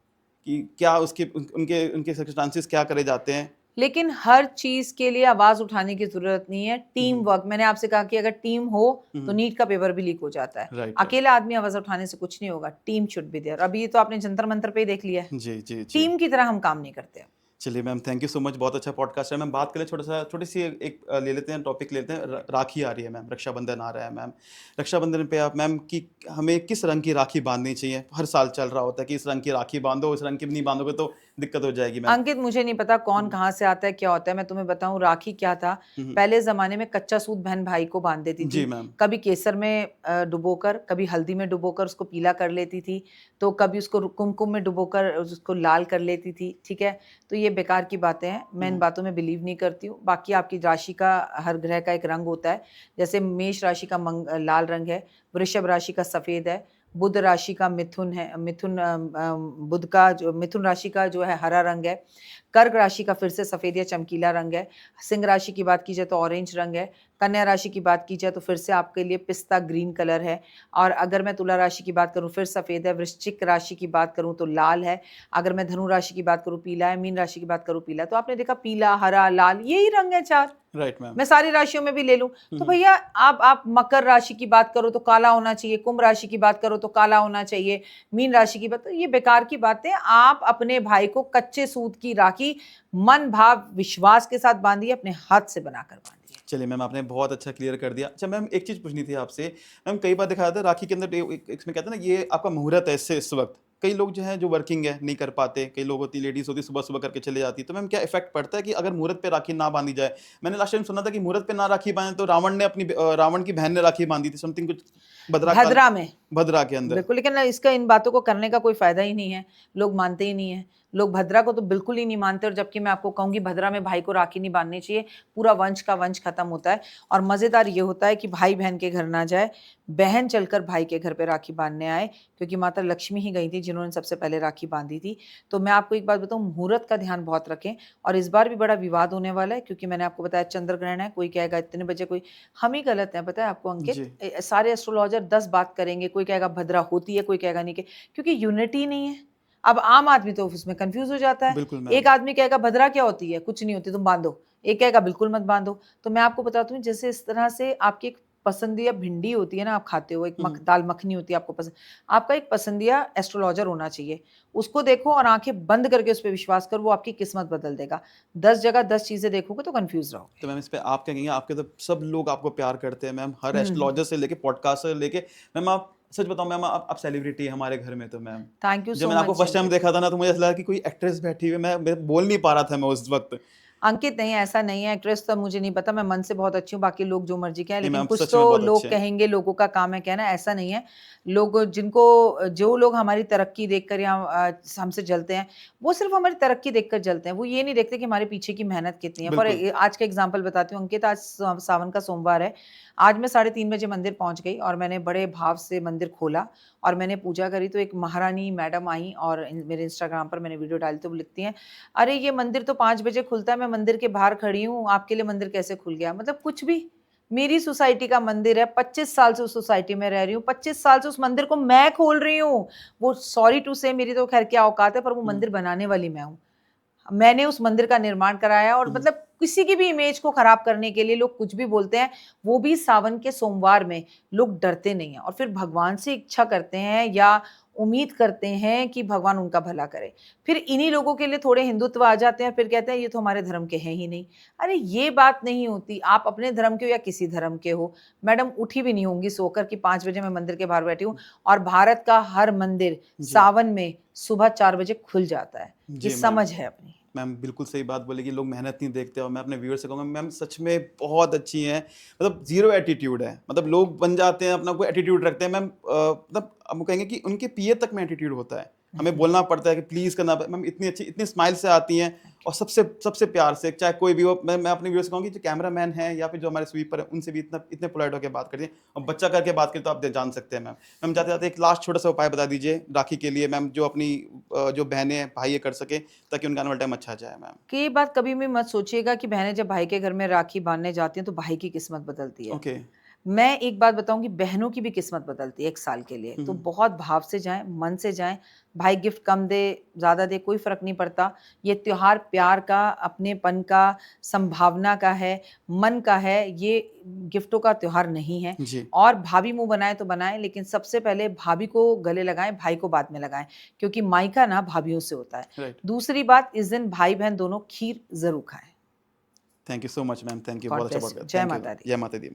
Speaker 2: कि क्या उसके उनके उनके सर्कमस्टांसेस क्या करे जाते हैं।
Speaker 1: लेकिन हर चीज के लिए आवाज उठाने की जरूरत नहीं है। टीम वर्क, मैंने आपसे कहा कि अगर टीम हो तो नीट का पेपर भी लीक हो जाता है।
Speaker 2: राइट।
Speaker 1: अकेला आदमी आवाज उठाने से कुछ नहीं होगा, टीम शुड बी देयर। अभी तो आपने जंतर मंतर पे ही देख लिया है,
Speaker 2: जी जी जी।
Speaker 1: टीम की तरह हम काम नहीं करते।
Speaker 2: चलिए ma'am, thank you so much, बहुत अच्छा पॉडकास्ट है मैम। बात करें छोटी सी एक ले लेते हैं, टॉपिक लेते हैं। राखी आ रही है मैम, रक्षाबंधन आ रहा है मैम। रक्षाबंधन पे आप मैम कि हमें किस रंग की राखी बांधनी चाहिए? हर साल चल रहा होता है कि इस रंग की राखी बांधो, इस रंग की नहीं बांधोगे तो दिक्कत हो जाएगी मैम।
Speaker 1: अंकित, मुझे नहीं पता कौन कहाँ से आता है, क्या होता है। मैं तुम्हें बताऊं, राखी क्या था। पहले जमाने में कच्चा सूत बहन भाई को बांध देती
Speaker 2: जी
Speaker 1: थी,
Speaker 2: मैम।
Speaker 1: कभी केसर में डुबोकर, कभी हल्दी में डुबोकर उसको पीला कर लेती थी, तो कभी उसको कुमकुम में डुबोकर उसको लाल कर लेती थी। ठीक है, तो ये बेकार की बातें हैं, मैं इन बातों में बिलीव नहीं करती हूँ। बाकी आपकी राशि का, हर ग्रह का एक रंग होता है। जैसे मेष राशि का लाल रंग है, वृषभ राशि का सफेद है, बुध राशि का मिथुन है, बुध का जो मिथुन राशि का जो है हरा रंग है, कर्क राशि का फिर से सफेद या चमकीला रंग है, सिंह राशि की बात की जाए तो ऑरेंज रंग है, कन्या राशि की बात की जाए तो फिर से आपके लिए पिस्ता ग्रीन कलर है, और अगर मैं तुला राशि की बात करूं फिर सफेद है, वृश्चिक राशि की बात करूं तो लाल है, अगर मैं धनु राशि की बात करूं पीला है, मीन राशि की बात करूं पीला। तो आपने देखा पीला, हरा, लाल, यही रंग है चार।
Speaker 2: Right ma'am.
Speaker 1: मैं सारी राशियों में भी ले लूं तो भैया आप मकर राशि की बात करो तो काला होना चाहिए, कुंभ राशि की बात करो तो काला होना चाहिए, मीन राशि की बात, तो ये बेकार की बातें। आप अपने भाई को कच्चे सूत की राखी मन भाव विश्वास के साथ बांधिए, अपने हाथ से बनाकर बांधिए।
Speaker 2: चलिए मैम, आपने बहुत अच्छा क्लियर कर दिया। अच्छा मैम, एक चीज़ पूछनी थी आपसे। मैम कई बार देखा जाता है राखी के अंदर इसमें कहते हैं ना, ये आपका मुहूर्त है इससे इस वक्त, कई लोग जो हैं जो वर्किंग है नहीं कर पाते, कई लोग होती लेडीज होती सुबह सुबह करके चले जाती, तो मैम क्या इफेक्ट पड़ता है कि अगर मुहूर्त पे राखी ना बांधी जाए? मैंने लास्ट टाइम सुना था कि मुहूर्त पे ना राखी बांधे तो रावण की बहन ने राखी बांधी थी, समथिंग कुछ
Speaker 1: भद्रा में,
Speaker 2: भद्रा के अंदर।
Speaker 1: बिल्कुल। लेकिन इसका, इन बातों को करने का कोई फायदा ही नहीं है, लोग मानते ही नहीं है। लोग भद्रा को तो बिल्कुल ही नहीं मानते, और जबकि मैं आपको कहूंगी भद्रा में भाई को राखी नहीं बांधनी चाहिए, पूरा वंश का वंश खत्म होता है। और मजेदार ये होता है कि भाई बहन के घर ना जाए, बहन चलकर भाई के घर पे राखी बांधने आए, क्योंकि माता लक्ष्मी ही गई थी जिन्होंने सबसे पहले राखी बांधी थी। तो मैं आपको एक बात बताऊं, मुहूर्त का ध्यान बहुत रखें। और इस बार भी बड़ा विवाद होने वाला है, क्योंकि मैंने आपको बताया चंद्र ग्रहण है, कोई कहेगा इतने बजे, कोई हम ही गलत है, पता है आपको अंकित।
Speaker 2: जी
Speaker 1: सारे एस्ट्रोलॉजर 10 बात करेंगे, कोई कहेगा भद्रा होती है, कोई कहेगा नहीं, क्योंकि यूनिटी नहीं है। अब आम आदमी तो उसमें कंफ्यूज हो जाता है।
Speaker 2: बिल्कुल मैम।
Speaker 1: एक आदमी कहेगा भद्रा क्या होती है, कुछ नहीं होती, तुम बांधो। एक कहेगा बिल्कुल मत बांधो। तो मैं आपको बताती हूँ, जैसे इस तरह से आपकी एक पसंदीदा भिंडी होती है ना, आप खाते हो, एक दाल मखनी होती है आपको पसंद, आपका एक पसंदीदा एस्ट्रोलॉजर होना चाहिए। उसको देखो और आंखें बंद करके उस पर विश्वास करो, वो आपकी किस्मत बदल देगा। 10 जगह 10 चीजें देखोगे तो कंफ्यूज रहोगे।
Speaker 2: तो मैम इस पे आप क्या कहेंगे? आपके तो सब लोग आपको प्यार करते हैं मैम, हर एस्ट्रोलॉजर से लेके पॉडकास्ट से लेके। मैम आप सच बताओ मैम, आप सेलिब्रिटी है हमारे घर में। तो मैम
Speaker 1: थैंक यू
Speaker 2: जब
Speaker 1: सो
Speaker 2: मैंने आपको
Speaker 1: मच
Speaker 2: फर्स्ट टाइम
Speaker 1: अंकित।
Speaker 2: देखा था ना, तो मुझे ऐसा लगा कि कोई एक्ट्रेस बैठी हुई है। मैं बोल नहीं पा रहा था मैं उस वक्त।
Speaker 1: अंकित, नहीं, ऐसा नहीं है। एक्ट्रेस तो मुझे नहीं पता, मैं मन से बहुत अच्छी हूँ, बाकी लोग जो मर्जी कहें,
Speaker 2: नहीं
Speaker 1: लेकिन
Speaker 2: मैम,
Speaker 1: कुछ
Speaker 2: सच
Speaker 1: तो
Speaker 2: में बहुत अच्छे
Speaker 1: लोग
Speaker 2: हैं।
Speaker 1: कहेंगे, लोगों का काम है कहना, ऐसा नहीं है। लोग जिनको, जो लोग हमारी तरक्की देखकर या हमसे जलते हैं, वो सिर्फ हमारी तरक्की देखकर जलते हैं, वो ये नहीं देखते कि हमारे पीछे की मेहनत कितनी है।
Speaker 2: बिल्कुल।
Speaker 1: आज का एग्जाम्पल बताती हूँ अंकित, आज सावन का सोमवार है। आज मैं 3:30 बजे मंदिर पहुंच गई, और मैंने बड़े भाव से मंदिर खोला और मैंने पूजा करी। तो एक महारानी मैडम आई और मेरे इंस्टाग्राम पर मैंने वीडियो डाली, तो वो लिखती हैं, अरे ये मंदिर तो 5 बजे खुलता है, मैं मंदिर के बाहर खड़ी हूँ, आपके लिए मंदिर कैसे खुल गया? मतलब कुछ भी। मेरी सोसाइटी का मंदिर है, 25 साल से उस सोसाइटी में रह रही हूँ, 25 साल से उस मंदिर को मैं खोल रही हूँ। वो, सॉरी टू से, मेरी तो खैर क्या औकात है, पर वो मंदिर बनाने वाली मैं हूँ। मैंने उस मंदिर का निर्माण कराया, और मतलब किसी की भी इमेज को खराब करने के लिए लोग कुछ भी बोलते हैं, वो भी सावन के सोमवार में। लोग डरते नहीं हैं, और फिर भगवान से इच्छा करते हैं या उम्मीद करते हैं कि भगवान उनका भला करे। फिर इन्हीं लोगों के लिए थोड़े हिंदुत्व आ जाते हैं, फिर कहते हैं ये तो हमारे धर्म के हैं ही नहीं। अरे ये बात नहीं होती, आप अपने धर्म के हो या किसी धर्म के हो। मैडम उठी भी नहीं होंगी सोकर कि 5 बजे मैं मंदिर के बाहर बैठी हूँ, और भारत का हर मंदिर
Speaker 2: जी
Speaker 1: सावन में सुबह 4 बजे खुल जाता है। ये
Speaker 2: जी मैम।
Speaker 1: समझ है अपनी।
Speaker 2: मैम बिल्कुल सही बात बोली कि लोग मेहनत नहीं देखते। और मैं अपने व्यूअर से कहूँगा, मैम सच में बहुत अच्छी हैं। मतलब जीरो एटीट्यूड है। मतलब लोग बन जाते हैं, अपना कोई एटीट्यूड रखते हैं मैम। मतलब हम कहेंगे कि उनके पीए तक में एटीट्यूड होता है। हमें बोलना पड़ता है कि प्लीज़ करना। मैम इतनी अच्छी, इतनी स्माइल से आती हैं, और सबसे सबसे प्यार से, चाहे कोई भी हो। मैं अपने व्यूअर्स से कहूँगी, जो कैमरा मैन है या फिर जो हमारे स्वीपर है, उनसे भी इतने पोलाइट होकर बात करती हैं। और बच्चा करके बात करें तो आप जान सकते हैं मैम। मैम जाते जाते एक लास्ट छोटा सा उपाय बता दीजिए राखी के लिए मैम, जो अपनी जो बहनें भाई ये कर सके, ताकि उनका आने वाला टाइम अच्छा जाए मैम।
Speaker 1: कि ये बात कभी भी मत सोचिएगा कि बहनें जब भाई के घर में राखी बांधने जाती हैं तो भाई की किस्मत बदलती है।
Speaker 2: ओके।
Speaker 1: मैं एक बात बताऊंगी, बहनों की भी किस्मत बदलती है एक साल के लिए, तो बहुत भाव से जाएं, मन से जाएं। भाई गिफ्ट कम दे ज़्यादा दे कोई फ़र्क नहीं पड़ता। ये त्योहार प्यार का, अपनेपन का, संभावना का है, मन का है। ये गिफ्टों का त्योहार नहीं है।
Speaker 2: जी
Speaker 1: और भाभी मुंह बनाए तो बनाए, लेकिन सबसे पहले भाभी को गले लगाएं, भाई को बाद में लगाएं, क्योंकि मायका ना भाभीयों से होता है।
Speaker 2: राइट।
Speaker 1: दूसरी बात, इस दिन भाई बहन दोनों खीर जरूर खाएं।
Speaker 2: Thank you so much ma'am, thank you,
Speaker 1: God
Speaker 2: बहुत अच्छा
Speaker 1: ब्लेस
Speaker 2: बात
Speaker 1: यू।
Speaker 2: कर,
Speaker 1: जय
Speaker 2: थैंक यू,
Speaker 1: माता दी।
Speaker 2: जय माता दी।